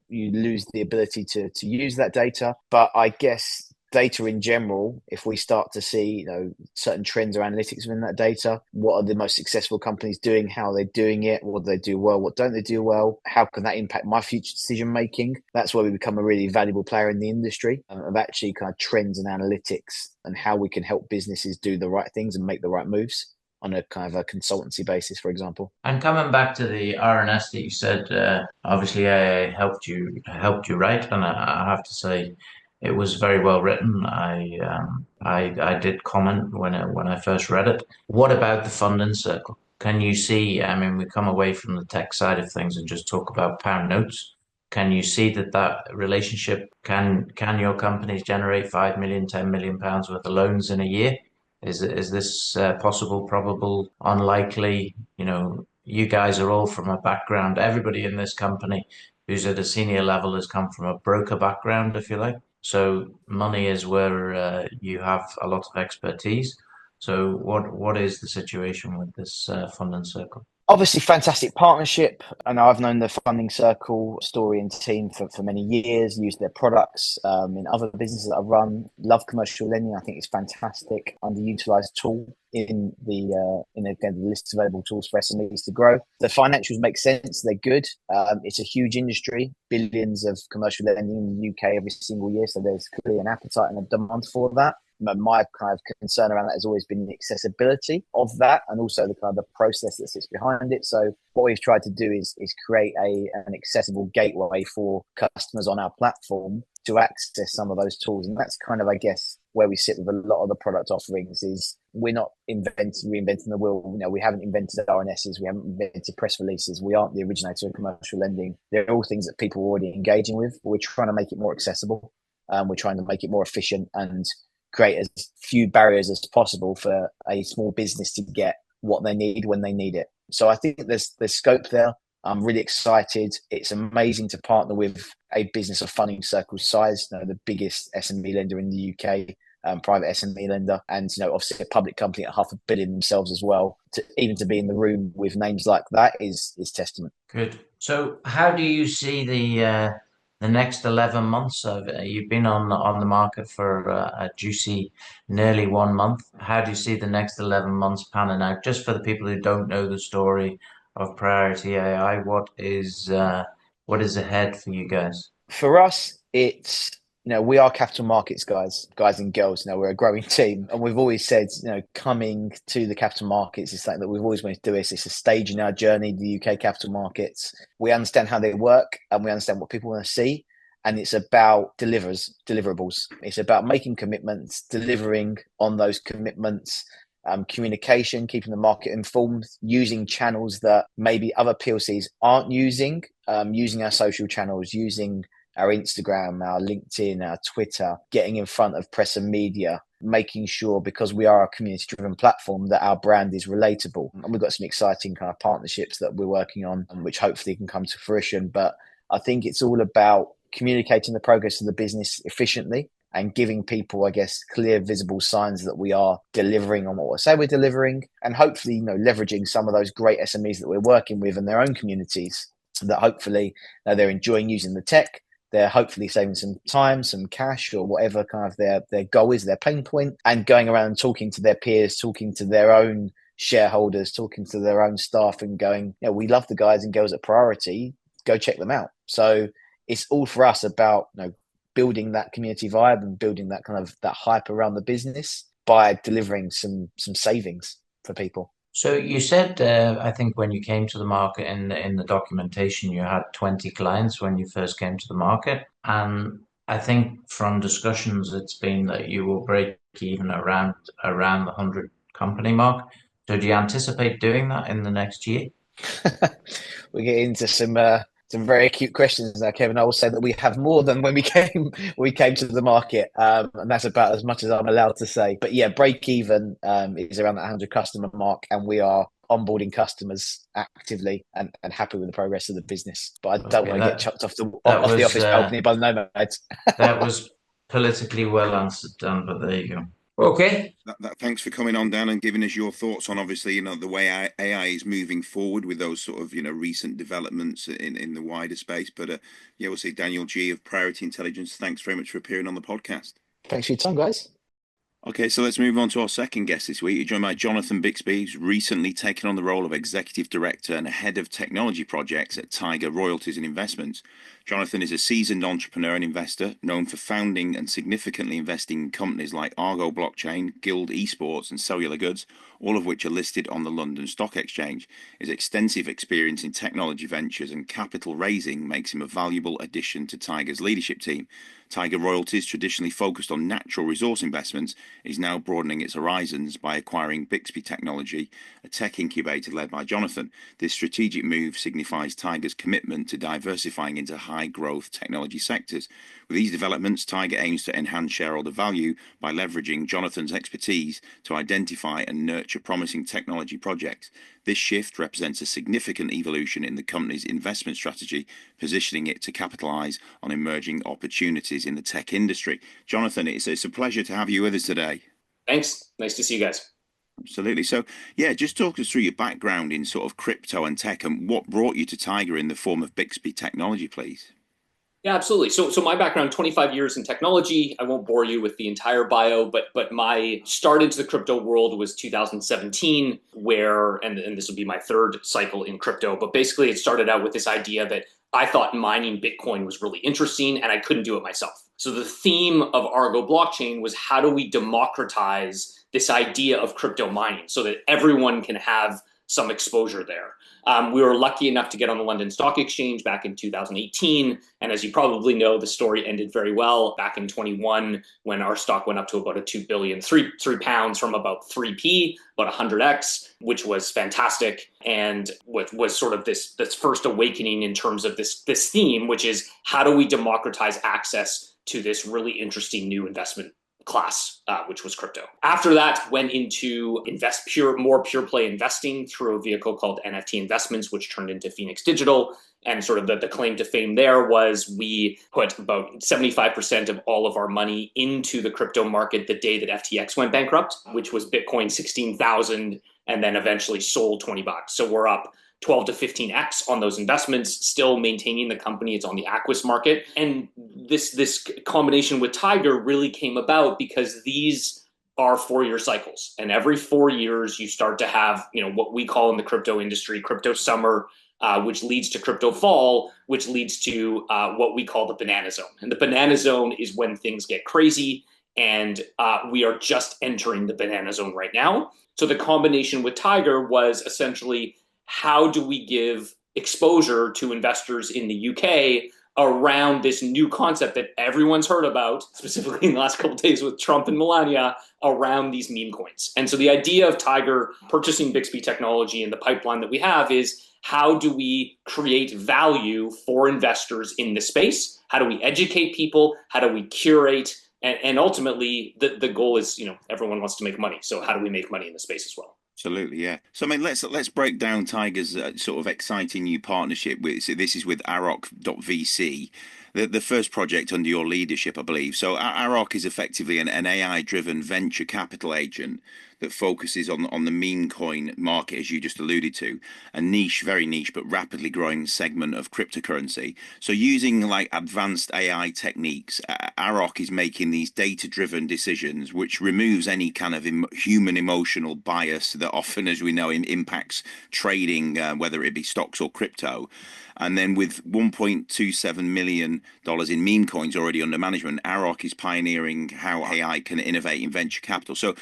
you lose the ability to use that data. But I guess data in general, if we start to see, certain trends or analytics within that data, what are the most successful companies doing? How are they doing it? What do they do well? What don't they do well? How can that impact my future decision making? That's where we become a really valuable player in the industry of actually kind of trends and analytics and how we can help businesses do the right things and make the right moves on a kind of a consultancy basis, for example. And coming back to the RNS that you said, obviously AI helped you write, and I have to say it was very well written. I did comment when I first read it. What about the funding circle? Can you see? I mean, we come away from the tech side of things and just talk about pound notes. Can you see that relationship? Can your companies generate 5 million, 10 million pounds worth of loans in a year? Is this possible, probable, unlikely? You guys are all from a background. Everybody in this company who's at a senior level has come from a broker background, if you like. So money is where you have a lot of expertise. So what is the situation with this funding circle? Obviously, fantastic partnership. And I've known the Funding Circle story and team for many years, used their products in other businesses that I've run. Love commercial lending. I think it's fantastic, underutilized tool in again, the list of available tools for SMEs to grow. The financials make sense. They're good. It's a huge industry, billions of commercial lending in the UK every single year. So there's clearly an appetite and a demand for that. My kind of concern around that has always been the accessibility of that and also the kind of the process that sits behind it. So what we've tried to do is create an accessible gateway for customers on our platform to access some of those tools. And that's kind of, I guess, where we sit with a lot of the product offerings is we're not reinventing the wheel. We haven't invented RNSs. We haven't invented press releases. We aren't the originator of commercial lending. They're all things that people are already engaging with, but we're trying to make it more accessible. We're trying to make it more efficient and create as few barriers as possible for a small business to get what they need when they need it. So I think there's scope there. I'm really excited. It's amazing to partner with a business of Funding Circle size, the biggest SME lender in the UK, private SME lender, and obviously a public company at 500 million themselves as well. Even to be in the room with names like that is testament. Good. So how do you see the next 11 months of it? You've been on the market for a juicy nearly 1 month. How do you see the next 11 months panning out? Just for the people who don't know the story of Priority AI, what is ahead for you guys? For us, it's we are capital markets guys and girls. We're a growing team, and we've always said, coming to the capital markets is something that we've always wanted to do. It's a stage in our journey, the UK capital markets. We understand how they work, and we understand what people want to see. And it's about deliverables. It's about making commitments, delivering on those commitments, communication, keeping the market informed, using channels that maybe other PLCs aren't using, using our social channels, using our Instagram, our LinkedIn, our Twitter, getting in front of press and media, making sure, because we are a community-driven platform, that our brand is relatable. And we've got some exciting kind of partnerships that we're working on, which hopefully can come to fruition. But I think it's all about communicating the progress of the business efficiently and giving people, I guess, clear, visible signs that we are delivering on what we say we're delivering, and hopefully, leveraging some of those great SMEs that we're working with in their own communities, that hopefully they're enjoying using the tech. They're hopefully saving some time, some cash, or whatever kind of their goal is, their pain point, and going around and talking to their peers, talking to their own shareholders, talking to their own staff, and going, we love the guys and girls at Priority. Go check them out. So it's all for us about building that community vibe and building that kind of that hype around the business by delivering some savings for people. So you said, I think when you came to the market in the documentation, you had 20 clients when you first came to the market. And I think from discussions, it's been that you will break even around the 100 company mark. So do you anticipate doing that in the next year? We get into some very acute questions now, Kevin. I will say that we have more than when we came to the market, and that's about as much as I'm allowed to say. But yeah, break even is around that 100 customer mark, and we are onboarding customers actively and happy with the progress of the business. But I don't Okay, want to get chucked off the was, office balcony by the nomads. that was politically well answered, Dan, but there you go. Okay. Thanks for coming on, Dan, and giving us your thoughts on, obviously, the way AI is moving forward with those sort of, recent developments in the wider space. But we'll see. Daniel G of Priority Intelligence, thanks very much for appearing on the podcast. Thanks for your time, guys. Okay, so let's move on to our second guest this week. You're joined by Jonathan Bixby, who's recently taken on the role of Executive Director and Head of Technology Projects at Tiger Royalties and Investments. Jonathan is a seasoned entrepreneur and investor, known for founding and significantly investing in companies like Argo Blockchain, Guild Esports, and Cellular Goods, all of which are listed on the London Stock Exchange. His extensive experience in technology ventures and capital raising makes him a valuable addition to Tiger's leadership team. Tiger Royalties, traditionally focused on natural resource investments, is now broadening its horizons by acquiring Bixby Technology, a tech incubator led by Jonathan. This strategic move signifies Tiger's commitment to diversifying into high-growth technology sectors. With these developments, Tiger aims to enhance shareholder value by leveraging Jonathan's expertise to identify and nurture promising technology projects. This shift represents a significant evolution in the company's investment strategy, positioning it to capitalize on emerging opportunities in the tech industry. Jonathan, it's a pleasure to have you with us today. Thanks. Nice to see you guys. Absolutely. So, just talk us through your background in sort of crypto and tech and what brought you to Tiger in the form of Bixby Technology, please. Yeah, absolutely. So my background, 25 years in technology. I won't bore you with the entire bio, but my start into the crypto world was 2017, where, and this will be my third cycle in crypto, but basically it started out with this idea that I thought mining Bitcoin was really interesting and I couldn't do it myself. So the theme of Argo Blockchain was, how do we democratize this idea of crypto mining so that everyone can have some exposure there? We were lucky enough to get on the London Stock Exchange back in 2018. And as you probably know, the story ended very well back in 21 when our stock went up to about a 2 billion, three pounds from about 3p, about 100x, which was fantastic. And was sort of this first awakening in terms of this theme, which is, how do we democratize access to this really interesting new investment class, which was crypto. After that, went into more pure play investing through a vehicle called NFT Investments, which turned into Phoenix Digital. And sort of the claim to fame there was, we put about 75% of all of our money into the crypto market the day that FTX went bankrupt, which was Bitcoin 16,000, and then eventually sold $20. So we're up 12 to 15x on those investments, still maintaining the company. It's on the Aquis market. And this combination with Tiger really came about because these are 4-year cycles. And every 4 years you start to have, what we call in the crypto industry, crypto summer, which leads to crypto fall, which leads to what we call the banana zone. And the banana zone is when things get crazy. And we are just entering the banana zone right now. So the combination with Tiger was essentially, how do we give exposure to investors in the UK around this new concept that everyone's heard about, specifically in the last couple of days with Trump and Melania, around these meme coins? And so the idea of Tiger purchasing Bixby Technology and the pipeline that we have is, how do we create value for investors in this space? How do we educate people? How do we curate? And ultimately, the goal is, everyone wants to make money. So how do we make money in the space as well? Absolutely, yeah. So, let's break down Tiger's sort of exciting new partnership. This is with AROC.VC, the first project under your leadership, I believe. So, AROC is effectively an AI-driven venture capital agent that focuses on the meme coin market, as you just alluded to, a niche, very niche, but rapidly growing segment of cryptocurrency. So using like advanced AI techniques, AROC is making these data-driven decisions, which removes any kind of human emotional bias that often, as we know, impacts trading, whether it be stocks or crypto. And then with $1.27 million in meme coins already under management, AROC is pioneering how AI can innovate in venture capital. So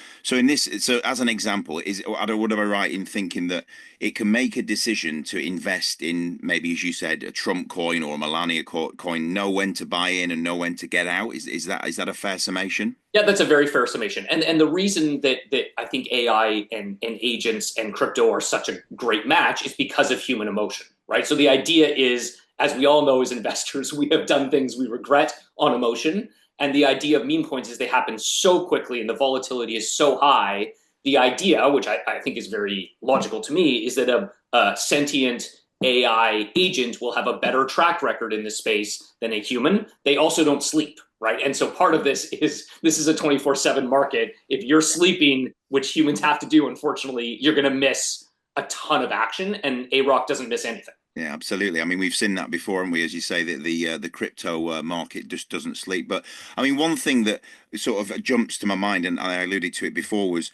as an example, would I be right in thinking that it can make a decision to invest in, maybe, as you said, a Trump coin or a Melania coin, know when to buy in and know when to get out? Is that a fair summation? Yeah, that's a very fair summation. And the reason that I think AI and agents and crypto are such a great match is because of human emotion, right? So the idea is, as we all know as investors, we have done things we regret on emotion. And the idea of meme coins is they happen so quickly and the volatility is so high the idea, which I think is very logical to me, is that a sentient AI agent will have a better track record in this space than a human. They also don't sleep, right? And so part of this is a 24/7 market. If you're sleeping, which humans have to do, unfortunately, you're going to miss a ton of action, and AROC doesn't miss anything. Yeah, absolutely. I mean, we've seen that before, haven't we? As you say, that the crypto market just doesn't sleep. But I mean, one thing that sort of jumps to my mind, and I alluded to it before, was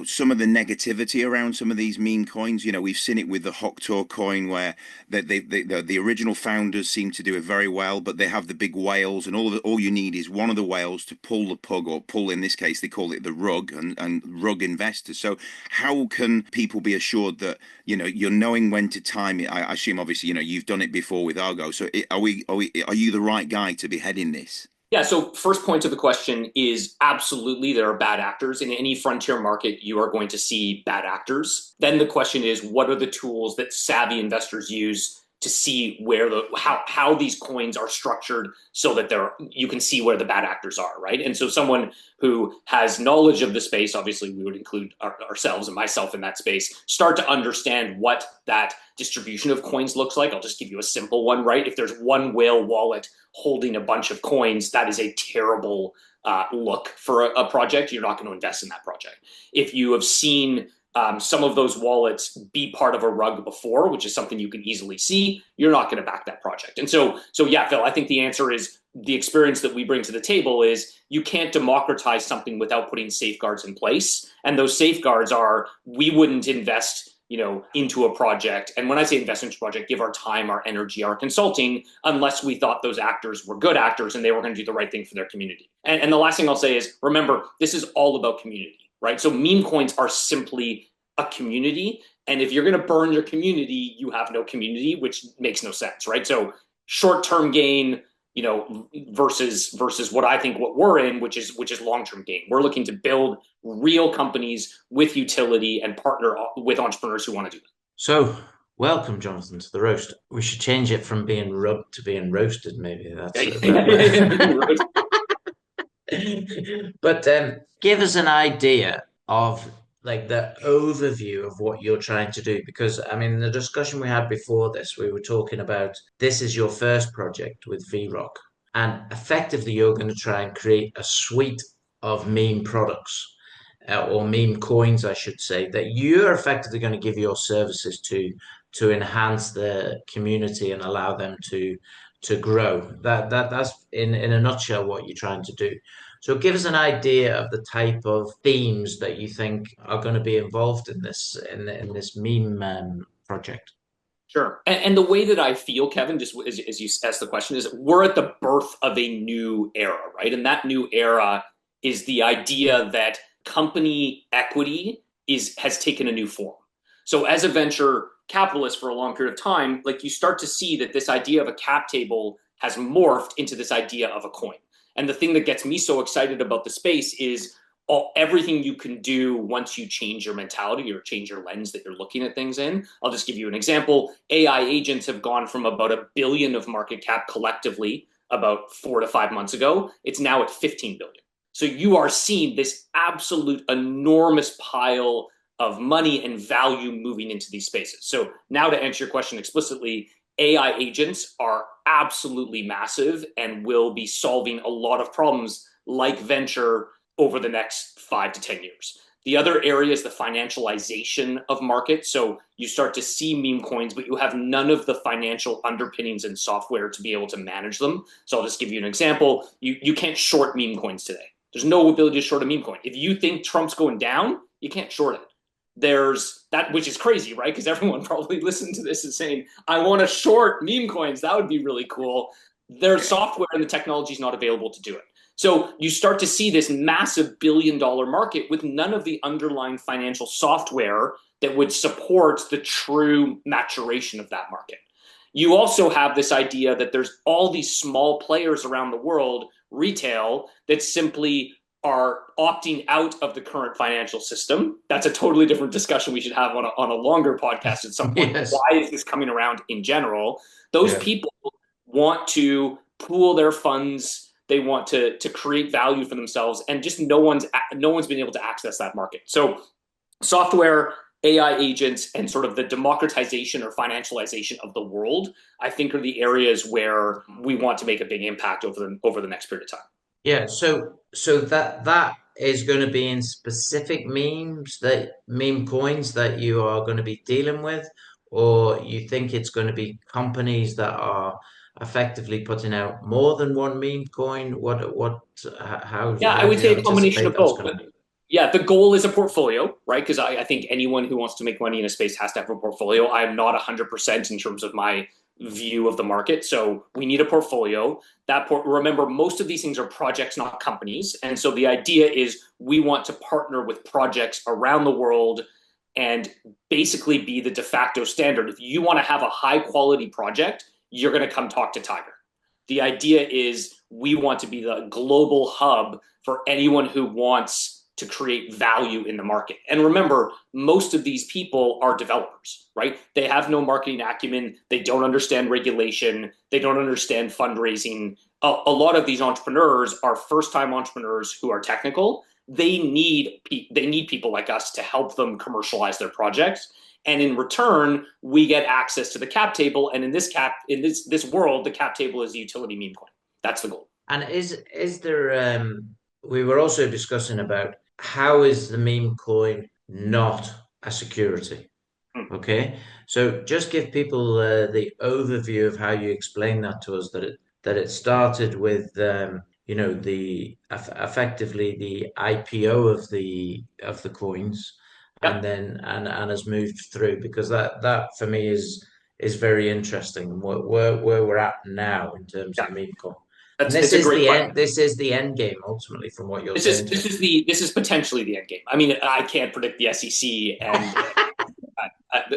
some of the negativity around some of these meme coins. We've seen it with the Hoctor coin, where the original founders seem to do it very well, but they have the big whales, and all you need is one of the whales to pull the plug, or pull, in this case they call it the rug, and rug investors. So how can people be assured that you're knowing when to time it? I assume obviously you've done it before with Argo. So are you the right guy to be heading this? Yeah, so first point of the question is absolutely there are bad actors. In any frontier market, you are going to see bad actors. Then the question is, what are the tools that savvy investors use to see where how these coins are structured so that you can see where the bad actors are, right? And so someone who has knowledge of the space, obviously we would include ourselves and myself in that space, start to understand what that distribution of coins looks like. I'll just give you a simple one, right? If there's one whale wallet holding a bunch of coins, that is a terrible look for a project. You're not going to invest in that project. If you have seen some of those wallets be part of a rug before, which is something you can easily see, you're not going to back that project. And so yeah, Phil, I think the answer is the experience that we bring to the table is you can't democratize something without putting safeguards in place. And those safeguards are, we wouldn't invest into a project. And when I say invest into a project, give our time, our energy, our consulting, unless we thought those actors were good actors and they were going to do the right thing for their community. And the last thing I'll say is, remember, this is all about community, right? So meme coins are simply a community. And if you're going to burn your community, you have no community, which makes no sense, right? So short-term gain, versus what we're in, which is long-term gain. We're looking to build real companies with utility and partner with entrepreneurs who want to do that. So welcome, Jonathan, to the roast. We should change it from being rubbed to being roasted, maybe. But give us an idea of the overview of what you're trying to do, because I mean, the discussion we had before this, we were talking about this is your first project with VROC, and effectively you're going to try and create a suite of meme products or meme coins, I should say, that you're effectively going to give your services to enhance the community and allow them to grow. That's in a nutshell what you're trying to do. So give us an idea of the type of themes that you think are going to be involved in this meme project. Sure. And the way that I feel, Kevin, just as you asked the question, is we're at the birth of a new era, right? And that new era is the idea that company equity has taken a new form. So as a venture capitalist for a long period of time, you start to see that this idea of a cap table has morphed into this idea of a coin. And the thing that gets me so excited about the space is everything you can do once you change your mentality or change your lens that you're looking at things in. I'll just give you an example. AI agents have gone from about $1 billion of market cap collectively about 4 to 5 months ago. It's now at 15 billion. So you are seeing this absolute enormous pile of money and value moving into these spaces. So now to answer your question explicitly, AI agents are absolutely massive and will be solving a lot of problems like venture over the next 5 to 10 years. The other area is the financialization of markets. So you start to see meme coins, but you have none of the financial underpinnings and software to be able to manage them. So I'll just give you an example. You can't short meme coins today. There's no ability to short a meme coin. If you think Trump's going down, you can't short it. There's that, which is crazy, right? Because everyone probably listening to this is saying, I want to short meme coins. That would be really cool. Their software and the technology is not available to do it. So you start to see this massive billion-dollar market with none of the underlying financial software that would support the true maturation of that market. You also have this idea that there's all these small players around the world, retail, that simply are opting out of the current financial system. That's a totally different discussion we should have on a longer podcast at some point. Yes. Why is this coming around in general? Those people want to pool their funds. They want to create value for themselves, and just no one's been able to access that market. So software, AI agents, and sort of the democratization or financialization of the world, I think are the areas where we want to make a big impact over the next period of time. Yeah, so that is going to be in specific meme coins that you are going to be dealing with, or you think it's going to be companies that are effectively putting out more than one meme coin? How Yeah, I how would do you say a combination anticipate of that's both. going to be? Yeah, the goal is a portfolio, right? Because I think anyone who wants to make money in a space has to have a portfolio. I am not 100% in terms of my view of the market. So we need a portfolio. Remember, most of these things are projects, not companies. And so the idea is we want to partner with projects around the world and basically be the de facto standard. If you want to have a high quality project, you're going to come talk to Tiger. The idea is we want to be the global hub for anyone who wants to create value in the market. And remember, most of these people are developers, right? They have no marketing acumen. They don't understand regulation. They don't understand fundraising. A lot of these entrepreneurs are first-time entrepreneurs who are technical. They need people like us to help them commercialize their projects. And in return, we get access to the cap table. And in this world, the cap table is the utility meme coin. That's the goal. And is there we were also discussing about how is the meme coin not a security? Okay, so just give people the overview of how you explain that to us. That it started with effectively the IPO of the coins, Yep. and then and has moved through, because that for me is very interesting where we're at now in terms of meme coin. And It's a great question. This is the end game ultimately from what you're saying. This is potentially the end game. I mean, I can't predict the SEC, and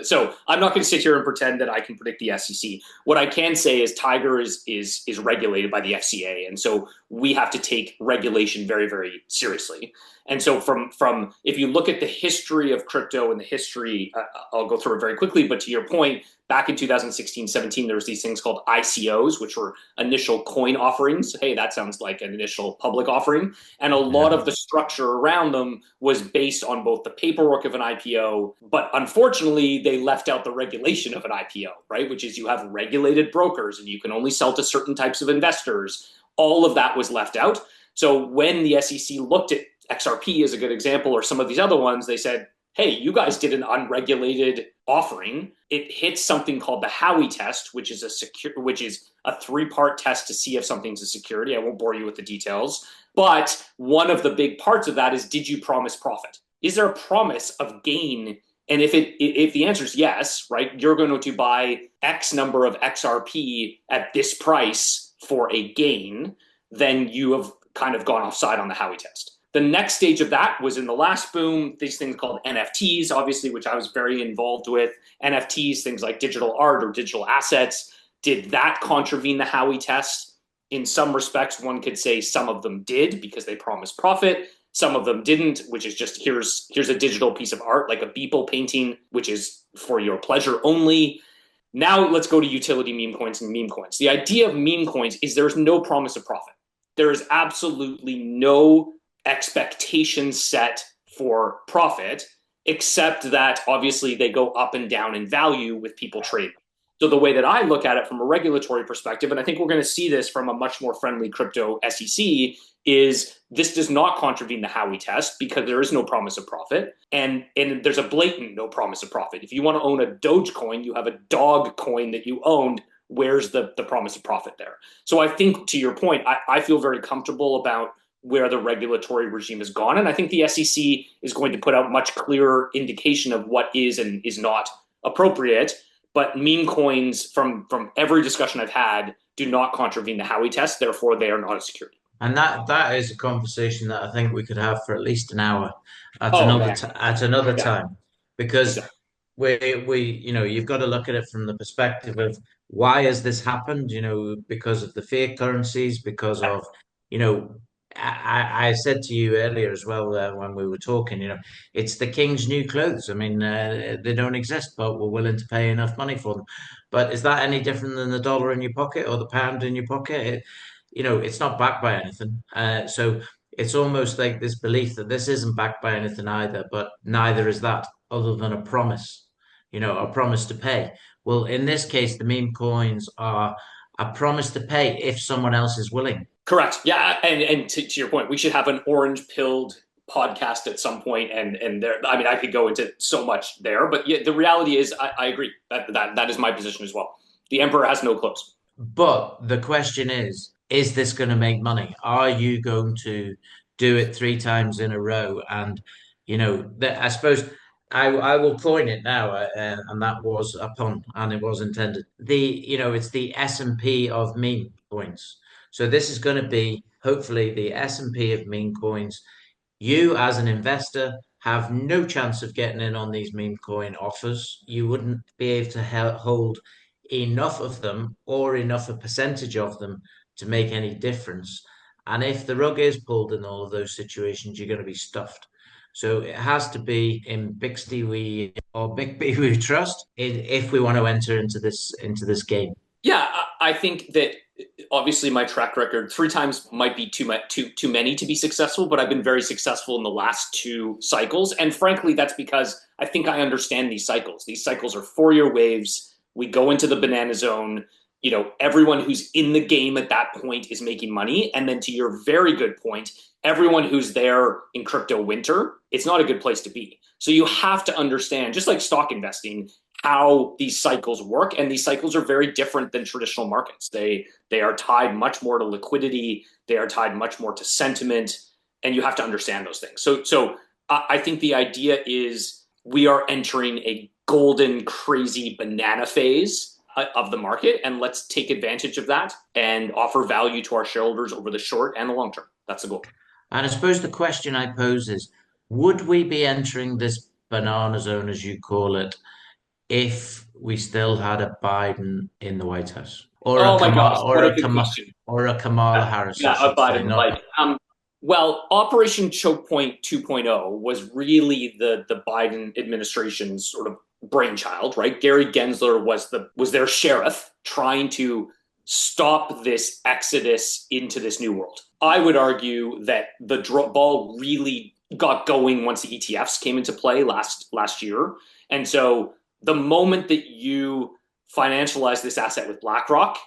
so I'm not going to sit here and pretend that I can predict the SEC. What I can say is Tiger is regulated by the FCA, and so we have to take regulation very, very seriously. And so from if you look at the history of crypto and the history, I'll go through it very quickly. But to your point, back in 2016, 17, there was these things called ICOs, which were initial coin offerings. Hey, that sounds like an initial public offering. And a lot of the structure around them was based on both the paperwork of an IPO, but unfortunately, they left out the regulation of an IPO, right? Which is you have regulated brokers and you can only sell to certain types of investors. All of that was left out. So when the SEC looked at XRP as a good example, or some of these other ones, they said, hey, you guys did an unregulated offering. It hits something called the Howey test, which is a three-part test to see if something's a security. I won't bore you with the details. But one of the big parts of that is, did you promise profit? Is there a promise of gain? And if the answer is yes, right, you're going to buy X number of XRP at this price for a gain, then you have kind of gone offside on the Howey test. The next stage of that was in the last boom, these things called NFTs, obviously, which I was very involved with. NFTs, things like digital art or digital assets. Did that contravene the Howey test? In some respects, one could say some of them did because they promised profit. Some of them didn't, which is just here's a digital piece of art, like a Beeple painting, which is for your pleasure only. Now let's go to utility meme coins and meme coins. The idea of meme coins is there's no promise of profit. There is absolutely no expectation set for profit, except that obviously they go up and down in value with people trading. So the way that I look at it from a regulatory perspective, and I think we're going to see this from a much more friendly crypto SEC, is this does not contravene the Howey test because there is no promise of profit. And there's a blatant no promise of profit. If you want to own a Dogecoin, you have a dog coin that you owned. Where's the promise of profit there? So I think, to your point, I feel very comfortable about where the regulatory regime has gone. And I think the SEC is going to put out much clearer indication of what is and is not appropriate. But meme coins, from every discussion I've had, do not contravene the Howey test. Therefore, they are not a security. And that is a conversation that I think we could have for at least an hour at another time, because you've got to look at it from the perspective of why has this happened? Because of the fiat currencies, because of I said to you earlier as well when we were talking, it's the king's new clothes. I mean, they don't exist, but we're willing to pay enough money for them. But is that any different than the dollar in your pocket or the pound in your pocket? It's not backed by anything. So it's almost like this belief that this isn't backed by anything either, but neither is that, other than a promise, a promise to pay. Well, in this case, the meme coins are a promise to pay if someone else is willing. Correct. Yeah, and to your point, we should have an orange pilled podcast at some point, and there. I mean, I could go into so much there, but yeah, the reality is, I agree that is my position as well. The emperor has no clothes. But the question is this going to make money? Are you going to do it 3 times in a row? And I suppose I will coin it now, and that was a pun, and it was intended. It's the S&P of meme coins. So this is going to be hopefully the S&P of meme coins. You as an investor have no chance of getting in on these meme coin offers. You wouldn't be able to hold enough of them or enough a percentage of them to make any difference. And if the rug is pulled in all of those situations, you're going to be stuffed. So it has to be in Bixby we trust if we want to enter into this game. Yeah, I think that obviously my track record 3 times might be too many to be successful, but I've been very successful in the last 2 cycles. And frankly, that's because I think I understand these cycles. These cycles are 4-year waves. We go into the banana zone. Everyone who's in the game at that point is making money. And then to your very good point, everyone who's there in crypto winter, it's not a good place to be. So you have to understand, just like stock investing, how these cycles work. And these cycles are very different than traditional markets. They are tied much more to liquidity. They are tied much more to sentiment. And you have to understand those things. So I think the idea is we are entering a golden, crazy banana phase of the market. And let's take advantage of that and offer value to our shareholders over the short and the long term. That's the goal. And I suppose the question I pose is, would we be entering this banana zone, as you call it, if we still had a Biden in the White House, or a Kamala Harris? Yeah, a Biden. Well, Operation Choke Point 2.0 was really the Biden administration's sort of brainchild, right? Gary Gensler was their sheriff trying to stop this exodus into this new world. I would argue that the ball really got going once the ETFs came into play last year. And so the moment that you financialize this asset with BlackRock,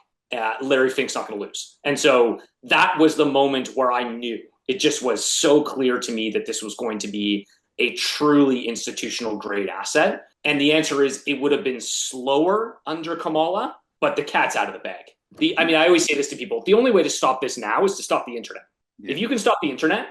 Larry Fink's not going to lose. And so that was the moment where I knew. It just was so clear to me that this was going to be a truly institutional grade asset. And the answer is it would have been slower under Kamala, but the cat's out of the bag. I always say this to people. The only way to stop this now is to stop the internet. Yeah. If you can stop the internet,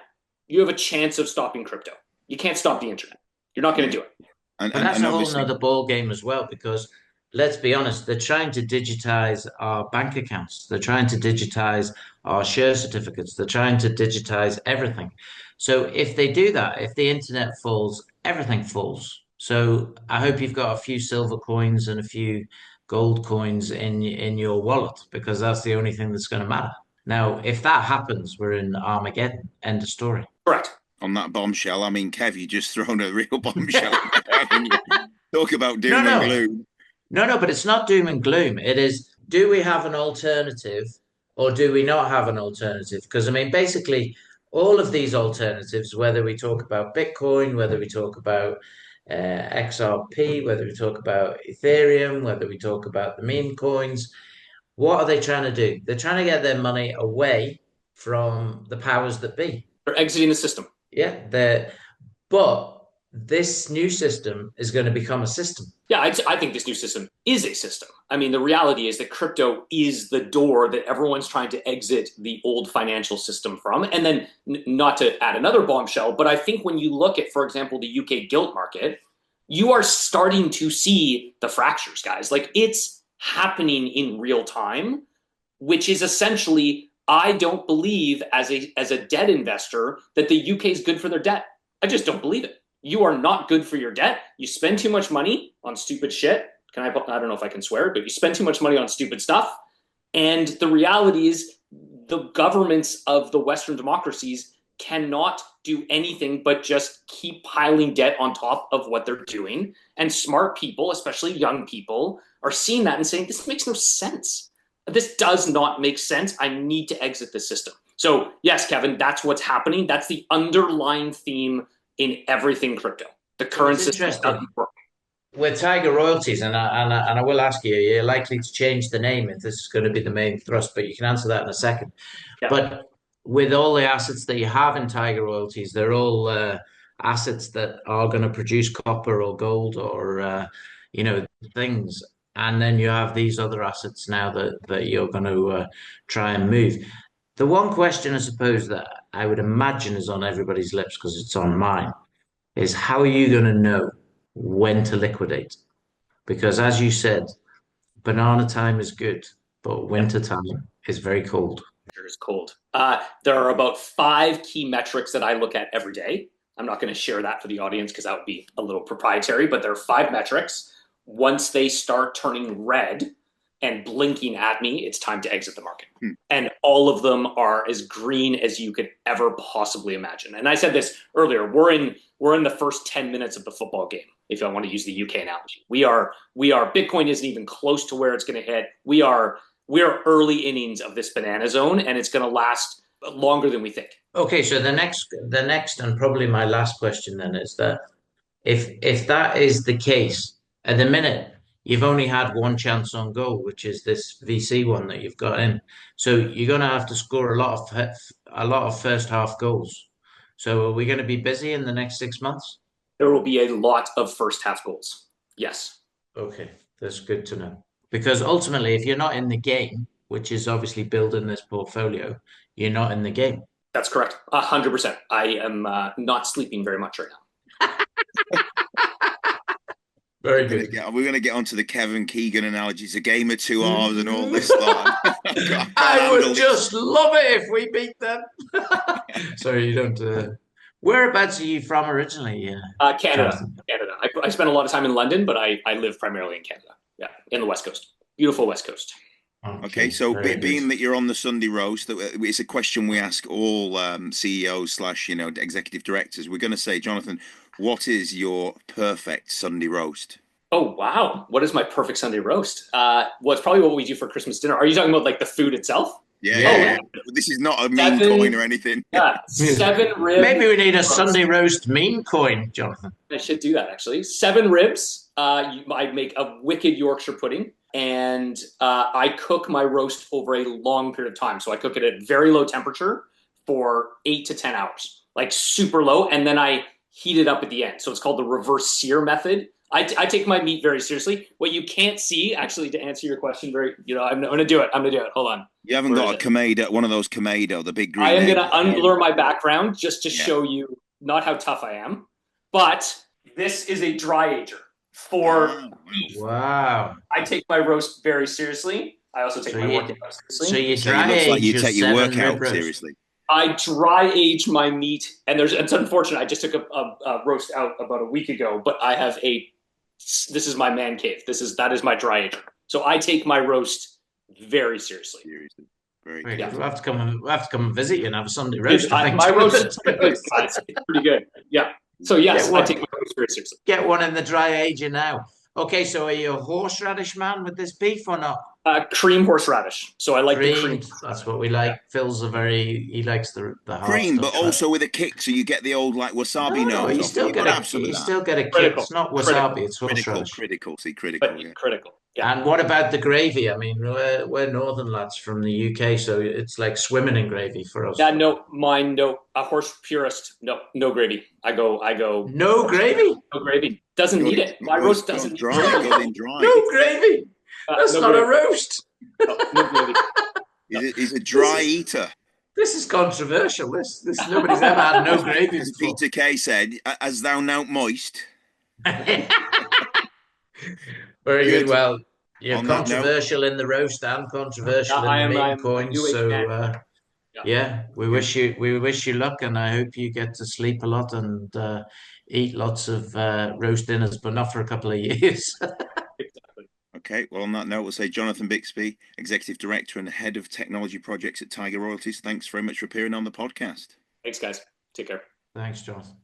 you have a chance of stopping crypto. You can't stop the internet. You're not going to do it. And that's a whole nother ball game as well, because let's be honest, they're trying to digitize our bank accounts. They're trying to digitize our share certificates. They're trying to digitize everything. So if they do that, if the internet falls, everything falls. So I hope you've got a few silver coins and a few gold coins in your wallet, because that's the only thing that's going to matter. Now, if that happens, we're in Armageddon. End of story. Correct. On that bombshell, I mean, Kev, you just thrown a real bombshell. Talk about doom and gloom. No, but it's not doom and gloom. It is, do we have an alternative or do we not have an alternative? Because, basically, all of these alternatives, whether we talk about Bitcoin, whether we talk about XRP, whether we talk about Ethereum, whether we talk about the meme coins, what are they trying to do? They're trying to get their money away from the powers that be. They're exiting the system. Yeah, but this new system is going to become a system. Yeah, I think this new system is a system. The reality is that crypto is the door that everyone's trying to exit the old financial system from. And then not to add another bombshell, but I think when you look at, for example, the UK gilt market, you are starting to see the fractures, guys. Like, it's happening in real time, which is essentially, I don't believe as a debt investor that the UK is good for their debt. I just don't believe it. You are not good for your debt. You spend too much money on stupid shit. I don't know if I can swear, but you spend too much money on stupid stuff. And the reality is the governments of the Western democracies cannot do anything but just keep piling debt on top of what they're doing. And smart people, especially young people, are seeing that and saying, this makes no sense. This does not make sense. I need to exit the system. So yes, Kevin, that's what's happening. That's the underlying theme in everything crypto. The current system doesn't work. With Tiger Royalties, and I will ask you, you're likely to change the name if this is going to be the main thrust, but you can answer that in a second. Yeah. But with all the assets that you have in Tiger Royalties, they're all assets that are going to produce copper or gold or things. And then you have these other assets now that you're going to try and move. The one question, I suppose, that I would imagine is on everybody's lips because it's on mine, is how are you going to know when to liquidate? Because as you said, banana time is good, but winter time is very cold. It's cold. There are about 5 key metrics that I look at every day. I'm not going to share that for the audience because that would be a little proprietary, but there are 5 metrics. Once they start turning red and blinking at me, it's time to exit the market. And all of them are as green as you could ever possibly imagine. And I said this earlier, we're in the first 10 minutes of the football game, if I want to use the UK analogy. We are Bitcoin isn't even close to where it's going to hit. We are early innings of this banana zone, and it's going to last longer than we think. Okay, so the next and probably my last question then is that if that is the case, at the minute you've only had one chance on goal, which is this VC one that you've got in. So you're going to have to score a lot of first half goals. So are we going to be busy in the next 6 months? There will be a lot of first half goals. Yes. Okay, that's good to know. Because ultimately, if you're not in the game, which is obviously building this portfolio, you're not in the game. That's correct. 100%. I am not sleeping very much right now. Very good. We're going to get onto the Kevin Keegan analogy. It's a game of 2 hours and all this stuff. I would just love it if we beat them. Sorry, you don't... Whereabouts are you from originally? Canada. Canada. I spent a lot of time in London, but I live primarily in Canada. Yeah, in the West Coast. Beautiful West Coast. Okay, so being that you're on the Sunday roast, it's a question we ask all CEOs / executive directors. We're going to say, Jonathan, what is your perfect Sunday roast? Oh, wow. What is my perfect Sunday roast? Well, it's probably what we do for Christmas dinner. Are you talking about like the food itself? Yeah. This is not a meme coin or anything. Yeah, 7 ribs. Maybe we need a Sunday roast meme coin, Jonathan. I should do that, actually. 7 ribs. I make a wicked Yorkshire pudding, and I cook my roast over a long period of time. So I cook it at very low temperature for 8 to 10 hours, like super low, and then I heat it up at the end. So it's called the reverse sear method. I take my meat very seriously. What you can't see, actually, to answer your question, I'm going to do it. Hold on. You haven't got a Kamado, one of those Kamado, the big green. I am going to unblur my background just to show you not how tough I am. But this is a dry ager for beef. Wow. I take my roast very seriously. I also take my workout seriously. So you dry age like you take your workout seriously. I dry age my meat, and it's unfortunate. I just took a roast out about a week ago, but I have this is my man cave. That is my dry ager. So I take my roast very seriously. Very good. Yeah. We'll have to come and visit you and have a Sunday roast. My roast is pretty good. Yeah. So yes, I take my roast very seriously. Get one in the dry ager now. Okay, so are you a horseradish man with this beef or not? Cream horseradish. So I like the cream. That's what we like. Phil's he likes the hard cream, stuff, but also with a kick, so you get the old wasabi nose. No, you still get a kick. It's not wasabi, it's horseradish. Critical. Critical. Yeah. And what about the gravy? I mean, we're northern lads from the UK, so it's like swimming in gravy for us. No. A horse purist. No gravy. I go. No gravy? No gravy. Doesn't need it. My roast doesn't need dry. No gravy. That's not a roast. No gravy. He's a dry eater. This is controversial. This nobody's ever had no gravy As before. Peter Kay said, "As thou now moist." Very good. Well, you're controversial in the roast and controversial in the meme coins. So we wish you luck, and I hope you get to sleep a lot and eat lots of roast dinners, but not for a couple of years. Okay, well, on that note, we'll say Jonathan Bixby, Executive Director and Head of Technology Projects at Tiger Royalties. Thanks very much for appearing on the podcast. Thanks, guys. Take care. Thanks, Jonathan.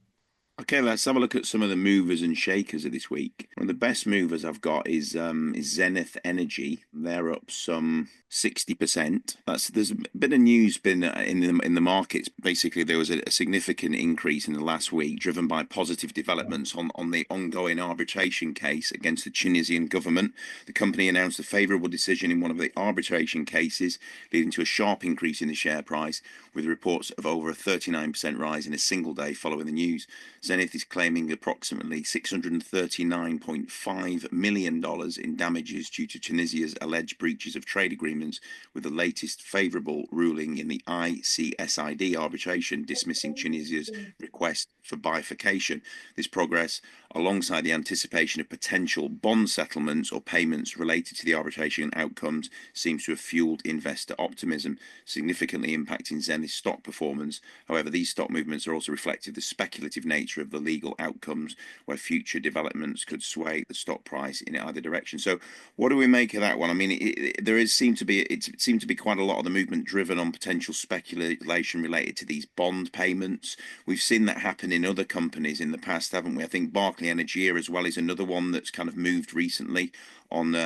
Okay, let's have a look at some of the movers and shakers of this week. One of the best movers I've got is Zenith Energy. They're up some 60%. There's a bit of news been in the markets. Basically, there was a significant increase in the last week, driven by positive developments on the ongoing arbitration case against the Tunisian government. The company announced a favourable decision in one of the arbitration cases, leading to a sharp increase in the share price, with reports of over a 39% rise in a single day following the news. Zenith is claiming approximately $639.5 million in damages due to Tunisia's alleged breaches of trade agreements, with the latest favourable ruling in the ICSID arbitration dismissing Tunisia's request for bifurcation. This progress, alongside the anticipation of potential bond settlements or payments related to the arbitration outcomes, seems to have fueled investor optimism, significantly impacting Zenith's stock performance. However, these stock movements are also reflective of the speculative nature of the legal outcomes, where future developments could sway the stock price in either direction. So, what do we make of that one? I mean, it seemed to be quite a lot of the movement driven on potential speculation related to these bond payments. We've seen that happen in other companies in the past, haven't we? I think Barclay Energia as well is another one that's kind of moved recently on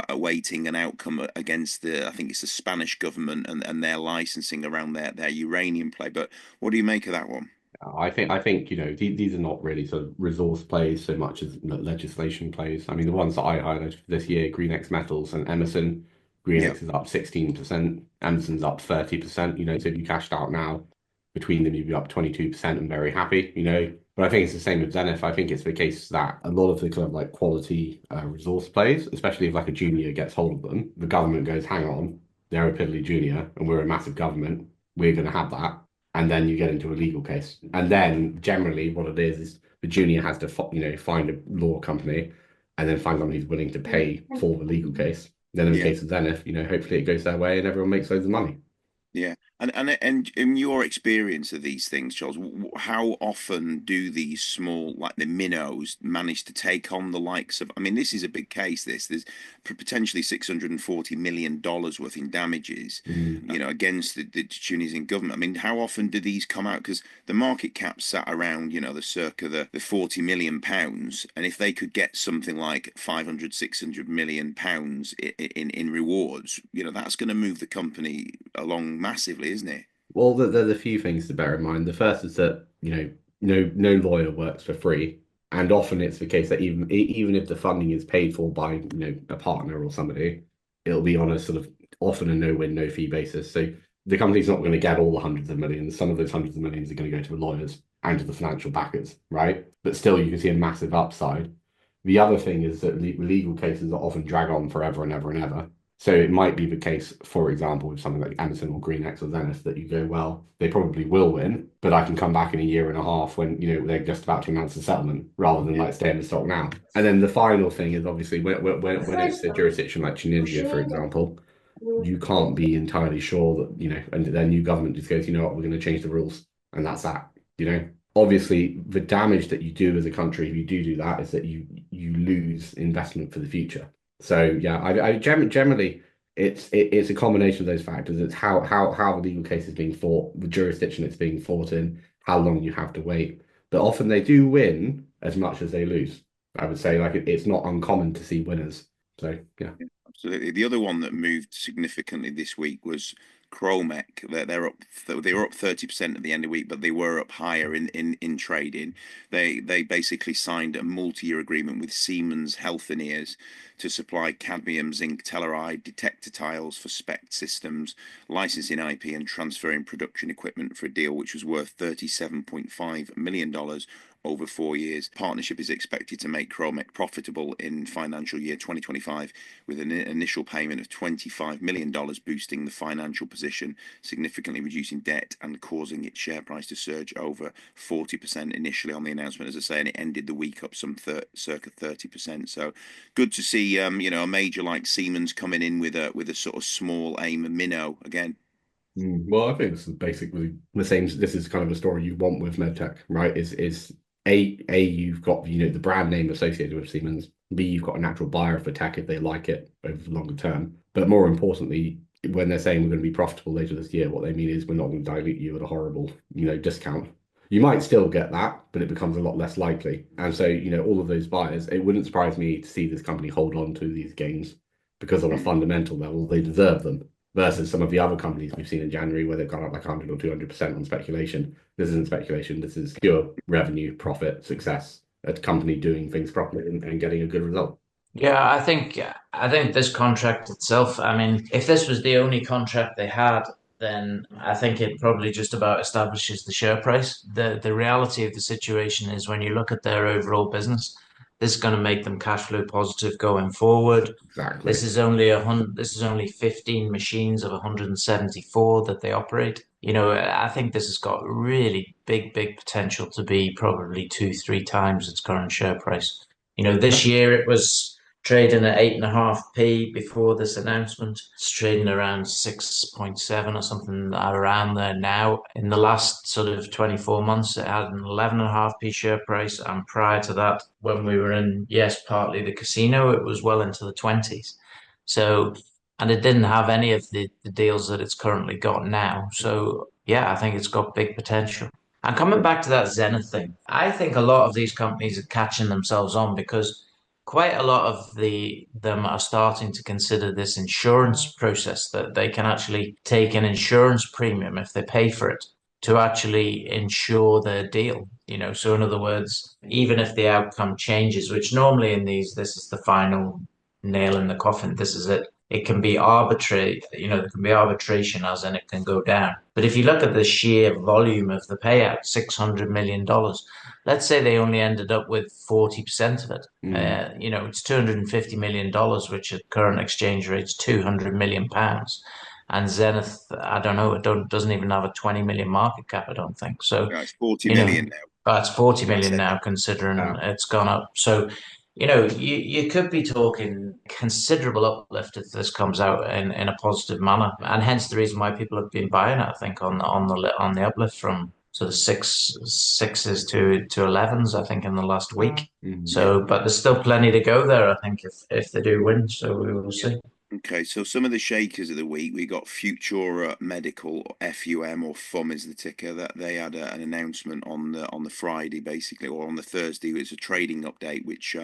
awaiting an outcome against I think it's the Spanish government and their licensing around their uranium play. But what do you make of that one? I think these are not really sort of resource plays so much as legislation plays. I mean, the ones that I highlighted for this year, Greenex Metals and Emerson. Greenex is up 16%, Emerson's up 30%. So if you cashed out now, between them you'd be up 22% and very happy. But I think it's the same with Zenith. I think it's the case that a lot of the kind of like quality resource plays, especially if like a junior gets hold of them, the government goes, hang on, they're a piddly junior and we're a massive government, we're going to have that. And then you get into a legal case. And then generally what it is the junior has to find a law company and then find someone who's willing to pay for the legal case. Then in the case of Zenith, hopefully it goes their way and everyone makes loads of money. Yeah. And in your experience of these things, Charles, how often do these small, like the minnows, manage to take on the likes of? I mean, this is a big case. There's potentially $640 million worth in damages, against the Tunisian government. I mean, how often do these come out? Because the market cap sat around, the circa the £40 million, and if they could get something like 500-600 million pounds in rewards, that's going to move the company along massively, isn't it? Well, there's a few things to bear in mind. The first is that no lawyer works for free, and often it's the case that even if the funding is paid for by a partner or somebody, it'll be on a sort of often a no-win, no-fee basis. So the company's not going to get all the hundreds of millions. Some of those hundreds of millions are going to go to the lawyers and to the financial backers, right? But still, you can see a massive upside. The other thing is that legal cases often drag on forever and ever and ever. So it might be the case, for example, with something like Emerson or Greenex or Zenith, that you go, well, they probably will win, but I can come back in a year and a half when they're just about to announce a settlement, rather than like stay in the stock now. And then the final thing is obviously when it's a jurisdiction like Tunisia, for example, you can't be entirely sure that and their new government just goes, what, we're going to change the rules, and that's that. Obviously, the damage that you do as a country if you do that is that you lose investment for the future. So yeah, I generally it's a combination of those factors. It's how the legal case is being fought, the jurisdiction it's being fought in, how long you have to wait. But often they do win as much as they lose. I would say it's not uncommon to see winners. So yeah. Absolutely. The other one that moved significantly this week was Kromek. They were up 30% at the end of the week, but they were up higher in trading. They basically signed a multi-year agreement with Siemens Healthineers to supply cadmium zinc telluride detector tiles for SPECT systems, licensing IP and transferring production equipment for a deal which was worth $37.5 million over 4 years. Partnership is expected to make Kromek profitable in financial year 2025, with an initial payment of $25 million, boosting the financial position, significantly reducing debt and causing its share price to surge over 40% initially on the announcement, as I say, and it ended the week up some circa 30%. So good to see, a major like Siemens coming in with a sort of small aim minnow again. Well, I think this is basically the same. This is kind of a story you want with medtech, right? Is you've got the brand name associated with Siemens. B, you've got a natural buyer for tech if they like it over the longer term. But more importantly, when they're saying we're going to be profitable later this year, what they mean is we're not going to dilute you at a horrible discount. You might still get that, but it becomes a lot less likely. And so, all of those buyers, it wouldn't surprise me to see this company hold on to these gains because on a fundamental level, they deserve them versus some of the other companies we've seen in January where they've gone up like 100 or 200% on speculation. This isn't speculation. This is pure revenue, profit, success, a company doing things properly and getting a good result. Yeah, I think this contract itself, I mean, if this was the only contract they had, then I think it probably just about establishes the share price. The reality of the situation is when you look at their overall business, this is going to make them cash flow positive going forward. Exactly. This is only 15 machines of 174 that they operate. I think this has got really big potential to be probably 2, 3 times its current share price. This year it was trading at 8.5p before this announcement. It's trading around 6.7 or something around there now. In the last sort of 24 months, it had an 11.5p share price. And prior to that, when we were in, yes, partly the casino, it was well into the 20s. So, and it didn't have any of the deals that it's currently got now. So, yeah, I think it's got big potential. And coming back to that Zenith thing, I think a lot of these companies are catching themselves on because quite a lot of them are starting to consider this insurance process that they can actually take an insurance premium if they pay for it to actually insure their deal. So in other words, even if the outcome changes, which normally in these, this is the final nail in the coffin, this is it. It can be arbitrary, there can be arbitration as in it can go down. But if you look at the sheer volume of the payout, $600 million, let's say they only ended up with 40% of it. It's $250 million, which at current exchange rates, £200 million. And Zenith, I don't know, doesn't even have a 20 million market cap, I don't think. So, it's 40 million now. It's 40 million now, considering it's gone up. So, you could be talking considerable uplift if this comes out in a positive manner, and hence the reason why people have been buying it. I think on the uplift from sort of sixes to 11s, I think in the last week. So, but there's still plenty to go there. I think if they do win, so we will see. Okay, so some of the shakers of the week, we got Futura Medical, or FUM, or FUM is the ticker. That they had an announcement on the Friday, basically, or on the Thursday. It was a trading update, which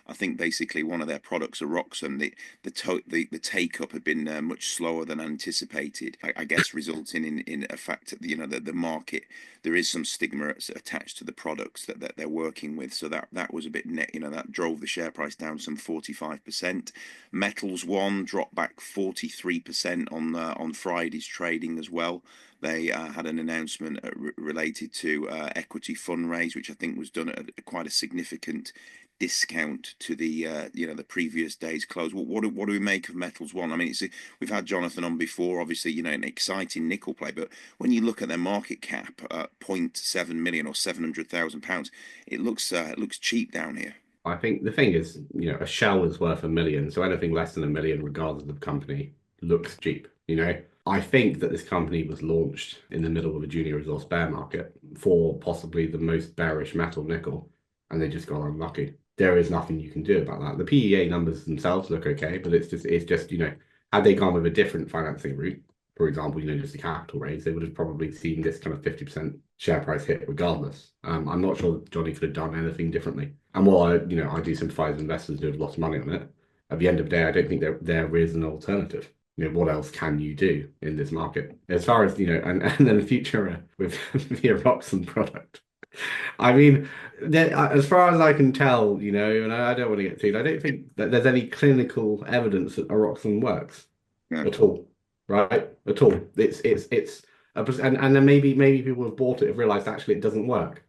I think basically one of their products, Aroxam, the take up had been much slower than anticipated. I guess resulting in a fact that the market, there is some stigma attached to the products that they're working with. So that was a bit that drove the share price down some 45%. Metals One dropped back 43% on Friday's trading as well. They had an announcement related to equity fundraise, which I think was done at quite a significant discount to the the previous day's close. What do we make of Metals One? I mean, we've had Jonathan on before, obviously, an exciting nickel play, but when you look at their market cap, 0.7 million or £700,000, it looks cheap down here. I think the thing is, a shell is worth $1 million, so anything less than $1 million, regardless of the company, looks cheap. I think that this company was launched in the middle of a junior resource bear market for possibly the most bearish metal, nickel, and they just got unlucky. There is nothing you can do about that. The PEA numbers themselves look okay, but it's just had they gone with a different financing route, for example, just a capital raise, they would have probably seen this kind of 50% share price hit regardless. I'm not sure Johnny could have done anything differently. And while I do sympathize with investors who have lost money on it, at the end of the day, I don't think there is an alternative. What else can you do in this market? As far as, and then the future with the Aroxam product. I mean, as far as I can tell, and I don't want to get too, I don't think that there's any clinical evidence that Aroxam works at all. Right? At all. It's and then maybe people have bought it have realized actually it doesn't work.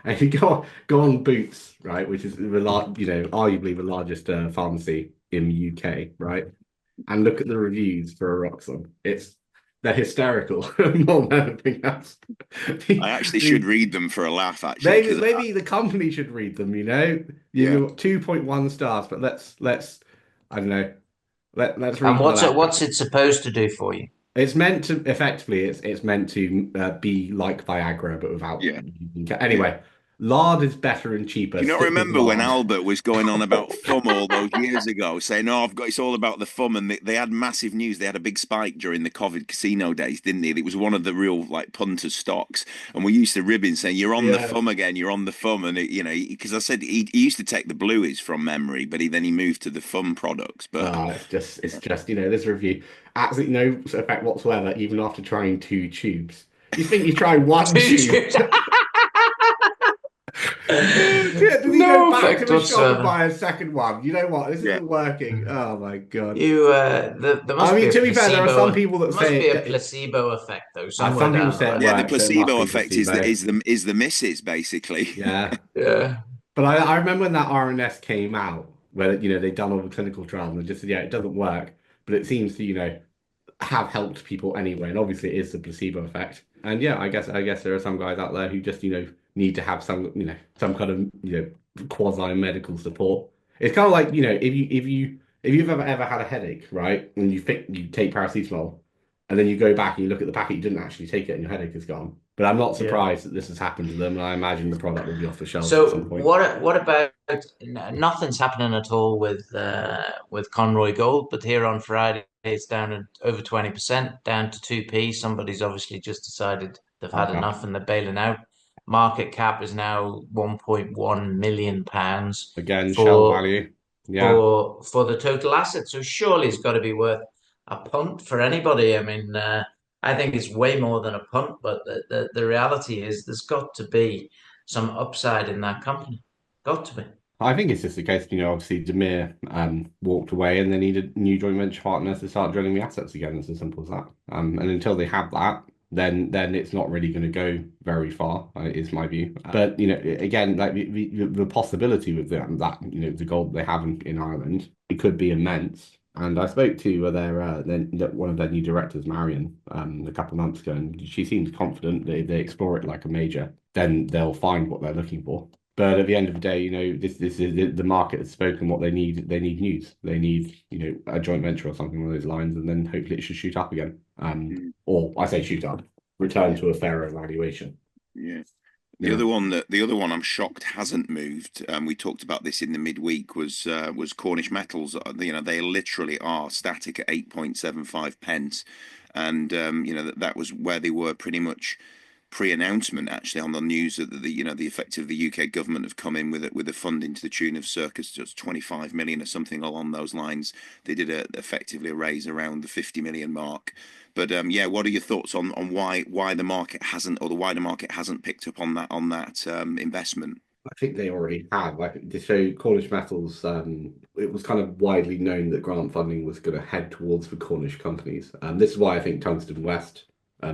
And if you go on Boots, right, which is arguably the largest pharmacy in the UK, right, and look at the reviews for Aroxam, they're hysterical more than anything else. I actually should read them for a laugh. Actually, maybe the company should read them. You've got 2.1 stars, but let's I don't know. Let's read. And what's it supposed to do for you? It's meant to effectively. It's meant to be like Viagra, but without. Anyway, Lard is better and cheaper. Do you not Stick with remember when lard. Albert was going on about FUM all those years ago, saying, "No, I've got it's all about the FUM," and they had massive news. They had a big spike during the COVID casino days, didn't they? It was one of the real like punter stocks, and we used to rib him saying, "You're on the Yeah. FUM again. You're on the FUM," and because I said he used to take the blueies from memory, but then he moved to the FUM products. But It's just this review absolutely no effect whatsoever, even after trying 2 tubes. You think you try one tube? Did he No go back effect to the shop and whatsoever. buy a second one? You know what? This yeah, isn't working. Oh my God. There must I be mean, a to be fair, there are placebo. some people that There must say be a it, placebo effect though, somewhere some people down the say it line. yeah, the works, so it must placebo be effect is placebo. the misses basically. Yeah. Yeah. But I remember when that RNS came out, where they'd done all the clinical trials and they just said, yeah, it doesn't work, but it seems to, have helped people anyway. And obviously it is the placebo effect. And yeah, I guess there are some guys out there who just, need to have some kind of, quasi medical support. It's kind of like, if you've ever had a headache, right? And you take paracetamol and then you go back and you look at the packet, you didn't actually take it and your headache is gone. But I'm not Yeah. surprised that this has happened to them, and I imagine the product will be off the shelves at So some point. what about nothing's happening at all with Conroy Gold, but here on Friday it's down at over 20%, down to 2p. Somebody's obviously just decided they've had Okay. enough and they're bailing out. Market cap is now 1.1 million pounds Again, shell for value. Yeah. for the total asset. So surely it's got to be worth a punt for anybody. I mean, I think it's way more than a punt, but the reality is there's got to be some upside in that company. Got to be. I think it's just a case, obviously Demir walked away and they needed new joint venture partners to start drilling the assets again. It's as simple as that. And until they have that, then it's not really going to go very far, is my view. But again, like the possibility with that the gold they have in Ireland, it could be immense. And I spoke to one of their new directors, Marion, a couple of months ago, and she seems confident that if they explore it like a major, then they'll find what they're looking for. But at the end of the day, this is the market has spoken what they need. They need news. They need, a joint venture or something along those lines, and then hopefully it should shoot up again. Or I say shoot up, return to a fairer valuation. Yeah. The other one I'm shocked hasn't moved. We talked about this in the midweek was Cornish Metals. They literally are static at 8.75 pence, and that was where they were pretty much pre-announcement actually on the news that the effect of the UK government have come in with a funding to the tune of circa just 25 million or something along those lines. They did effectively a raise around the 50 million mark. But what are your thoughts on why the market hasn't, or the wider market hasn't picked up on that investment? I think they already have. Like to show Cornish Metals, it was kind of widely known that grant funding was going to head towards the Cornish companies. This is why I think Tungsten West,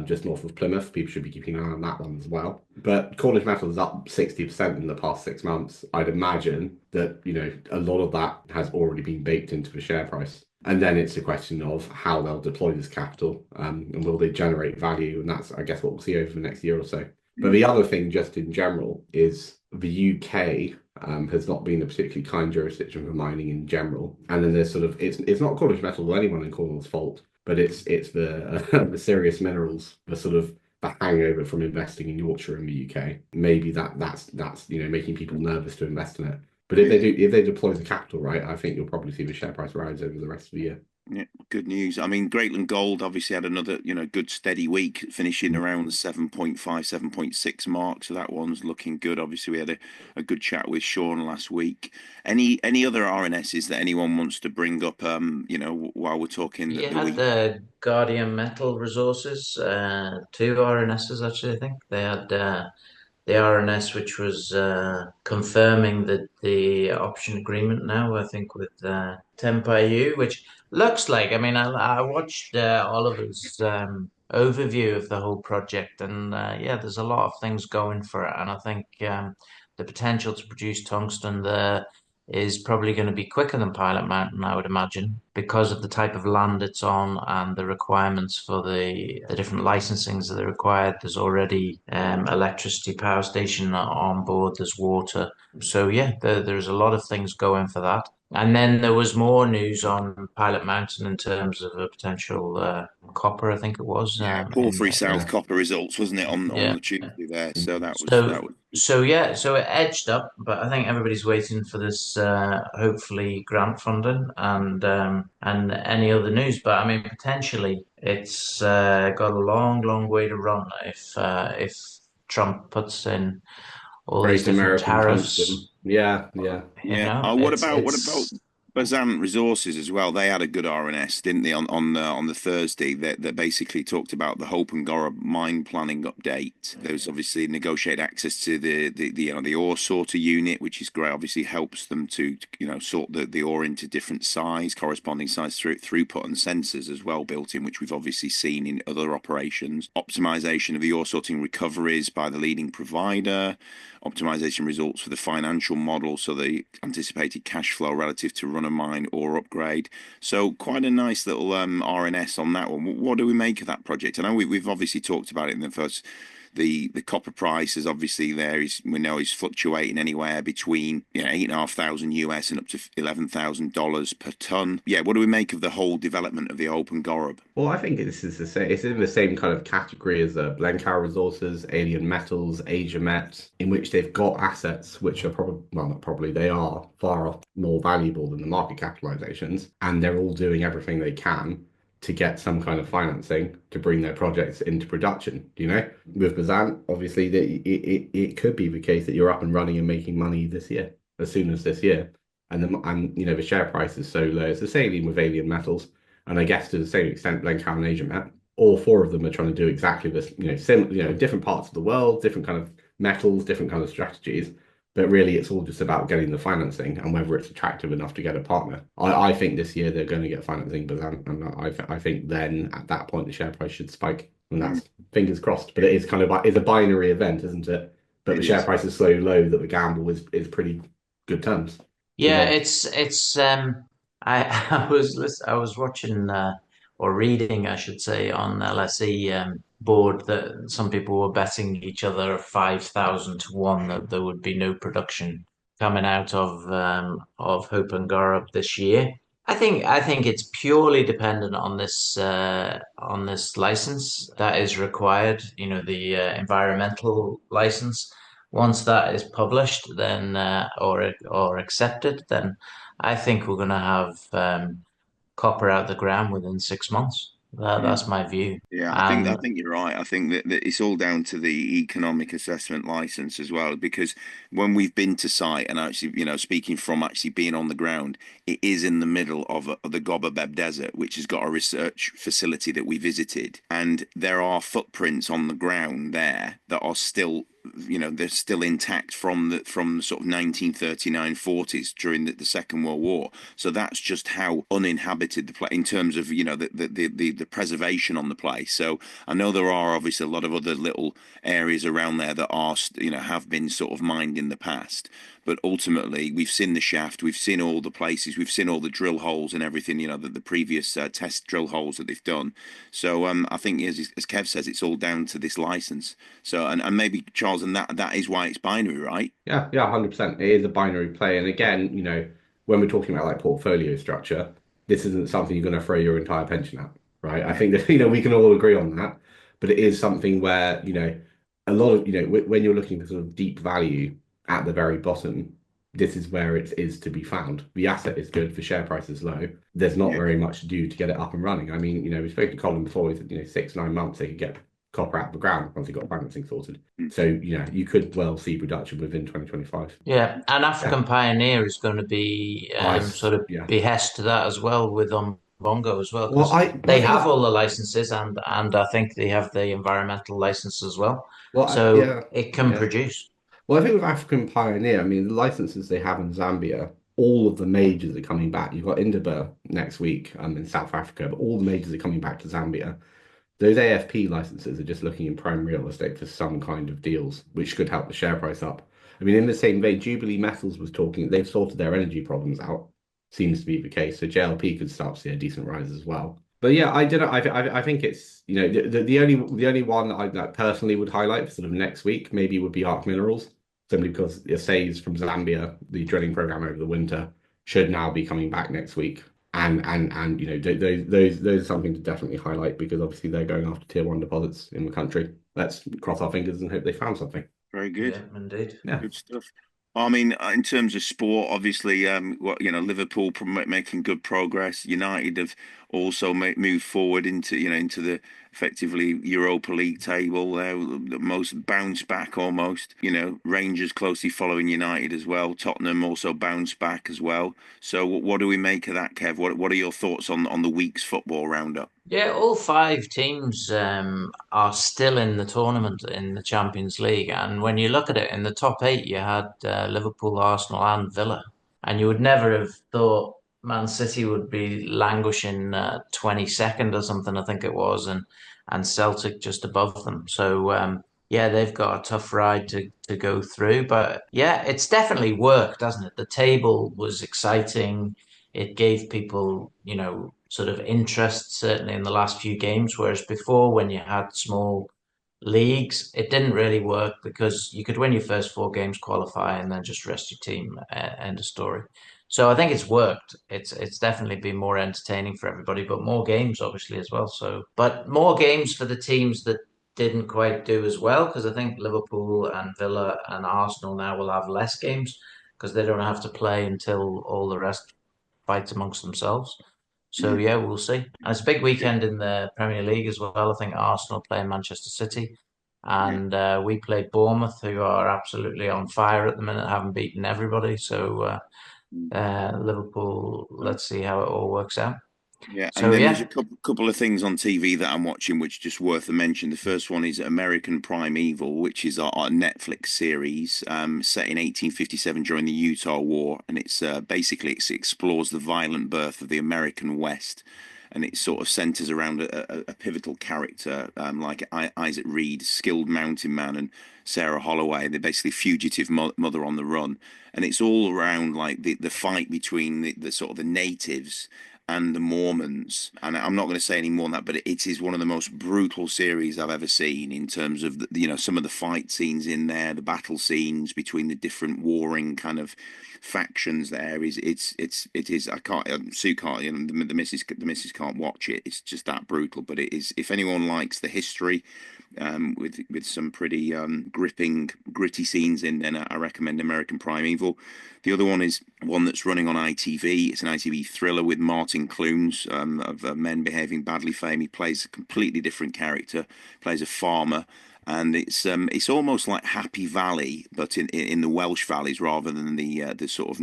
just north of Plymouth, people should be keeping an eye on that one as well. But Cornish Metals is up 60% in the past 6 months. I'd imagine that, a lot of that has already been baked into the share price. And then it's a question of how they'll deploy this capital, and will they generate value? And that's, I guess, what we'll see over the next year or so. But the other thing, just in general, is the UK has not been a particularly kind jurisdiction for mining in general. And then there's sort of it's not Cornish Metals or anyone in Cornwall's fault, but it's the the serious minerals, the sort of the hangover from investing in Yorkshire in the UK. Maybe that's making people nervous to invest in it. But if they deploy the capital right, I think you'll probably see the share price rise over the rest of the year. Yeah, good news. I mean, Greatland Gold obviously had another, good steady week, finishing around the 7.5, 7.6 mark. So that one's looking good. Obviously, we had a good chat with Sean last week. Any other RNSs that anyone wants to bring up? While we're talking You the had week. the Guardian Metal Resources, 2 RNSs actually. I think they had the RNS, which was confirming that the option agreement now, I think, with Tempayu, which looks like, I mean, I watched Oliver's overview of the whole project, and there's a lot of things going for it. And I think the potential to produce tungsten there is probably going to be quicker than Pilot Mountain, I would imagine, because of the type of land it's on and the requirements for the different licensings that are required. There's already electricity power station on board, there's water. So there's a lot of things going for that. And then there was more news on Pilot Mountain in terms of a potential copper, I think it was. Porphyry South Yeah. copper results, wasn't it, on Yeah. the Tuesday there? So that So, was so it edged up, but I think everybody's waiting for this hopefully grant funding and any other news. But I mean, potentially it's got a long, long way to run if Trump puts in all these Great different American tungsten. tariffs. Yeah, yeah. You Yeah. know, What about it's Bazant Resources as well? They had a good RNS, didn't they, on the Thursday that basically talked about the Hope and Gora mine planning update. There was obviously negotiated access to the ore sorter unit, which is great. Obviously helps them to sort the ore into different corresponding size through throughput and sensors as well built in, which we've obviously seen in other operations. Optimization of the ore sorting recoveries by the leading provider. Optimization results for the financial model, so the anticipated cash flow relative to run a mine or upgrade. So quite a nice little RNS on that one. What do we make of that project? I know we've obviously talked about it in the first. The copper price is obviously we know is fluctuating anywhere between 8,500 US and up to $11,000 per ton. Yeah, what do we make of the whole development of the Open Gorob? Well, I think this is the same. It's in the same kind of category as Glencore Resources, Alien Metals, GMET, in which they've got assets which are probably, well, not probably, they are far more valuable than the market capitalizations, and they're all doing everything they can to get some kind of financing to bring their projects into production. With Bazant, obviously, it could be the case that you're up and running and making money this year, as soon as this year, and the share price is so low. It's the same with Alien Metals. And I guess to the same extent, Glencore and AsiaMet, all four of them are trying to do exactly this, different parts of the world, different kind of metals, different kind of strategies. But really, it's all just about getting the financing and whether it's attractive enough to get a partner. I think this year they're going to get financing, but I think then at that point the share price should spike, and that's fingers crossed. But it's a binary event, isn't it? But the share price is so low that the gamble is pretty good terms. yeah, it's I was watching or reading, I should say, on LSE board that some people were betting each other 5,000 to 1 that there would be no production coming out of Hope and Gorup this year. I think it's purely dependent on this license that is required. The environmental license. Once that is published, then or accepted, then I think we're going to have copper out the ground within 6 months. That's my view. Yeah, I And think you're right. I think that it's all down to the economic assessment license as well, because when we've been to site and actually, speaking from actually being on the ground, it is in the middle of the Gobabeb Desert, which has got a research facility that we visited, and there are footprints on the ground there that are still they're still intact from the sort of 1939 40s during the Second World War. So that's just how uninhabited the place in terms of the preservation on the place. So I know there are obviously a lot of other little areas around there that are have been sort of mined in the past, but ultimately we've seen the shaft, we've seen all the places, we've seen all the drill holes and everything, the previous test drill holes that they've done. So I think as Kev says, it's all down to this license. So and maybe Charles, and that is why it's binary, right? Yeah, 100%. It is a binary play. And again, when we're talking about like portfolio structure, this isn't something you're going to throw your entire pension at, right? I think that, we can all agree on that. But it is something where, a lot of, when you're looking for sort of deep value at the very bottom, this is where it is to be found. The asset is good, the share price is low. There's not very much to do to get it up and running. I mean, we spoke to Colin before, he said, 6-9 months they could get copper out of the ground once they got financing sorted. So, you could well see production within 2025. yeah, and African Pioneer is going to be sort of behest to that as well with Bongo as well, because they have all the licenses and I think they have the environmental license as well. So it can produce. Well, I think with African Pioneer, I mean, the licenses they have in Zambia, all of the majors are coming back. You've got Indaba next week in South Africa, but all the majors are coming back to Zambia. Those AFP licenses are just looking in prime real estate for some kind of deals, which could help the share price up. I mean, in the same vein, Jubilee Metals was talking, they've sorted their energy problems out. Seems to be the case. So JLP could start to see a decent rise as well. But yeah, I don't know. I think it's, the only one that I like, personally would highlight for sort of next week maybe would be Arc Minerals, simply because it saves from Zambia, the drilling program over the winter should now be coming back next week. And you know, those are something to definitely highlight, because obviously they're going after tier 1 deposits in the country. Let's cross our fingers and hope they found something. Very good. Yeah, indeed. Yeah. Good stuff. I mean, in terms of sport, obviously, Liverpool making good progress. United have also moved forward into the effectively Europa League table. The most bounce back almost. Rangers closely following United as well. Tottenham also bounced back as well. So, what do we make of that, Kev? What are your thoughts on the week's football roundup? Yeah, all 5 teams are still in the tournament in the Champions League. And when you look at it, in the top 8, you had Liverpool, Arsenal and Villa. And you would never have thought Man City would be languishing 22nd or something, I think it was, and Celtic just above them. So, yeah, they've got a tough ride to go through. But, yeah, it's definitely worked, hasn't it? The table was exciting. It gave people, sort of interest, certainly in the last few games, whereas before, when you had small leagues, it didn't really work, because you could win your first 4 games, qualify, and then just rest your team. End of story. So I think it's worked. It's definitely been more entertaining for everybody, but more games obviously as well. But more games for the teams that didn't quite do as well, because I think Liverpool and Villa and Arsenal now will have less games, because they don't have to play until all the rest fight amongst themselves. So yeah, we'll see. And it's a big weekend in the Premier League as well. I think Arsenal playing Manchester City, and we play Bournemouth, who are absolutely on fire at the minute, haven't beaten everybody. So Liverpool, let's see how it all works out. Yeah, So, and then yeah. there's a couple of things on TV that I'm watching which are just worth a mention. The first one is American Primeval, which is our Netflix series set in 1857 during the Utah War, and it's basically it explores the violent birth of the American West, and it sort of centers around a pivotal character like Isaac Reed, skilled mountain man, and Sarah Holloway. They're basically fugitive mother on the run, and it's all around like the fight between the sort of the natives and the Mormons. And I'm not going to say any more than that, but it is one of the most brutal series I've ever seen in terms of some of the fight scenes in there, the battle scenes between the different warring kind of factions. There is it is I can't Sue can't the missus can't watch it. It's just that brutal. But it is, if anyone likes the history with some pretty gripping, gritty scenes in, then I recommend American Primeval. The other one is one that's running on ITV. It's an ITV thriller with Martin Clunes of Men Behaving Badly fame. He plays a completely different character, plays a farmer. And it's almost like Happy Valley, but in the Welsh valleys rather than the sort of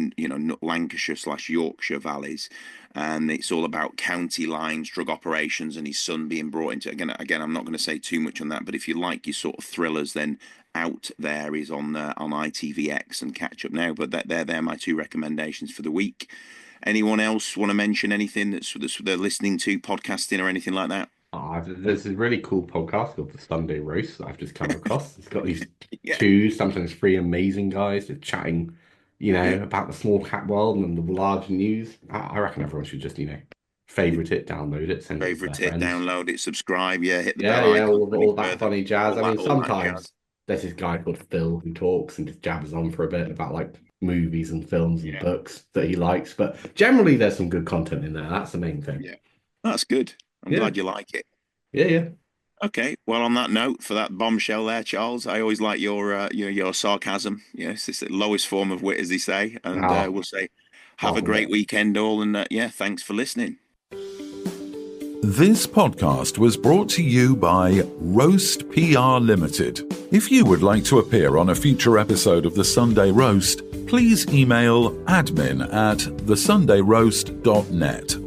Lancashire/Yorkshire valleys. And it's all about county lines, drug operations, and his son being brought into. Again, I'm not going to say too much on that, but if you like your sort of thrillers, then Out There is on ITVX and Catch Up Now. But they're my 2 recommendations for the week. Anyone else want to mention anything that's they're listening to, podcasting or anything like that? There's a really cool podcast called The Sunday Roast that I've just come across. It's got these 2, sometimes 3 amazing guys just chatting, about the small cap world and the large news. I reckon everyone should just, favorite it, download it, send Favorite it to their friends. download it, subscribe, hit the bell icon. All that funny jazz. I mean, all that sometimes jazz. there's this guy called Phil who talks and just jabbers on for a bit about like movies and films and books that he likes. But generally, there's some good content in there. That's the main thing. Yeah, that's good. I'm glad you like it. Yeah. Okay. Well, on that note, for that bombshell there, Charles, I always like your sarcasm. It's the lowest form of wit, as they say. And we'll say, have a great weekend, all. And thanks for listening. This podcast was brought to you by Roast PR Limited. If you would like to appear on a future episode of The Sunday Roast, please email admin@thesundayroast.net.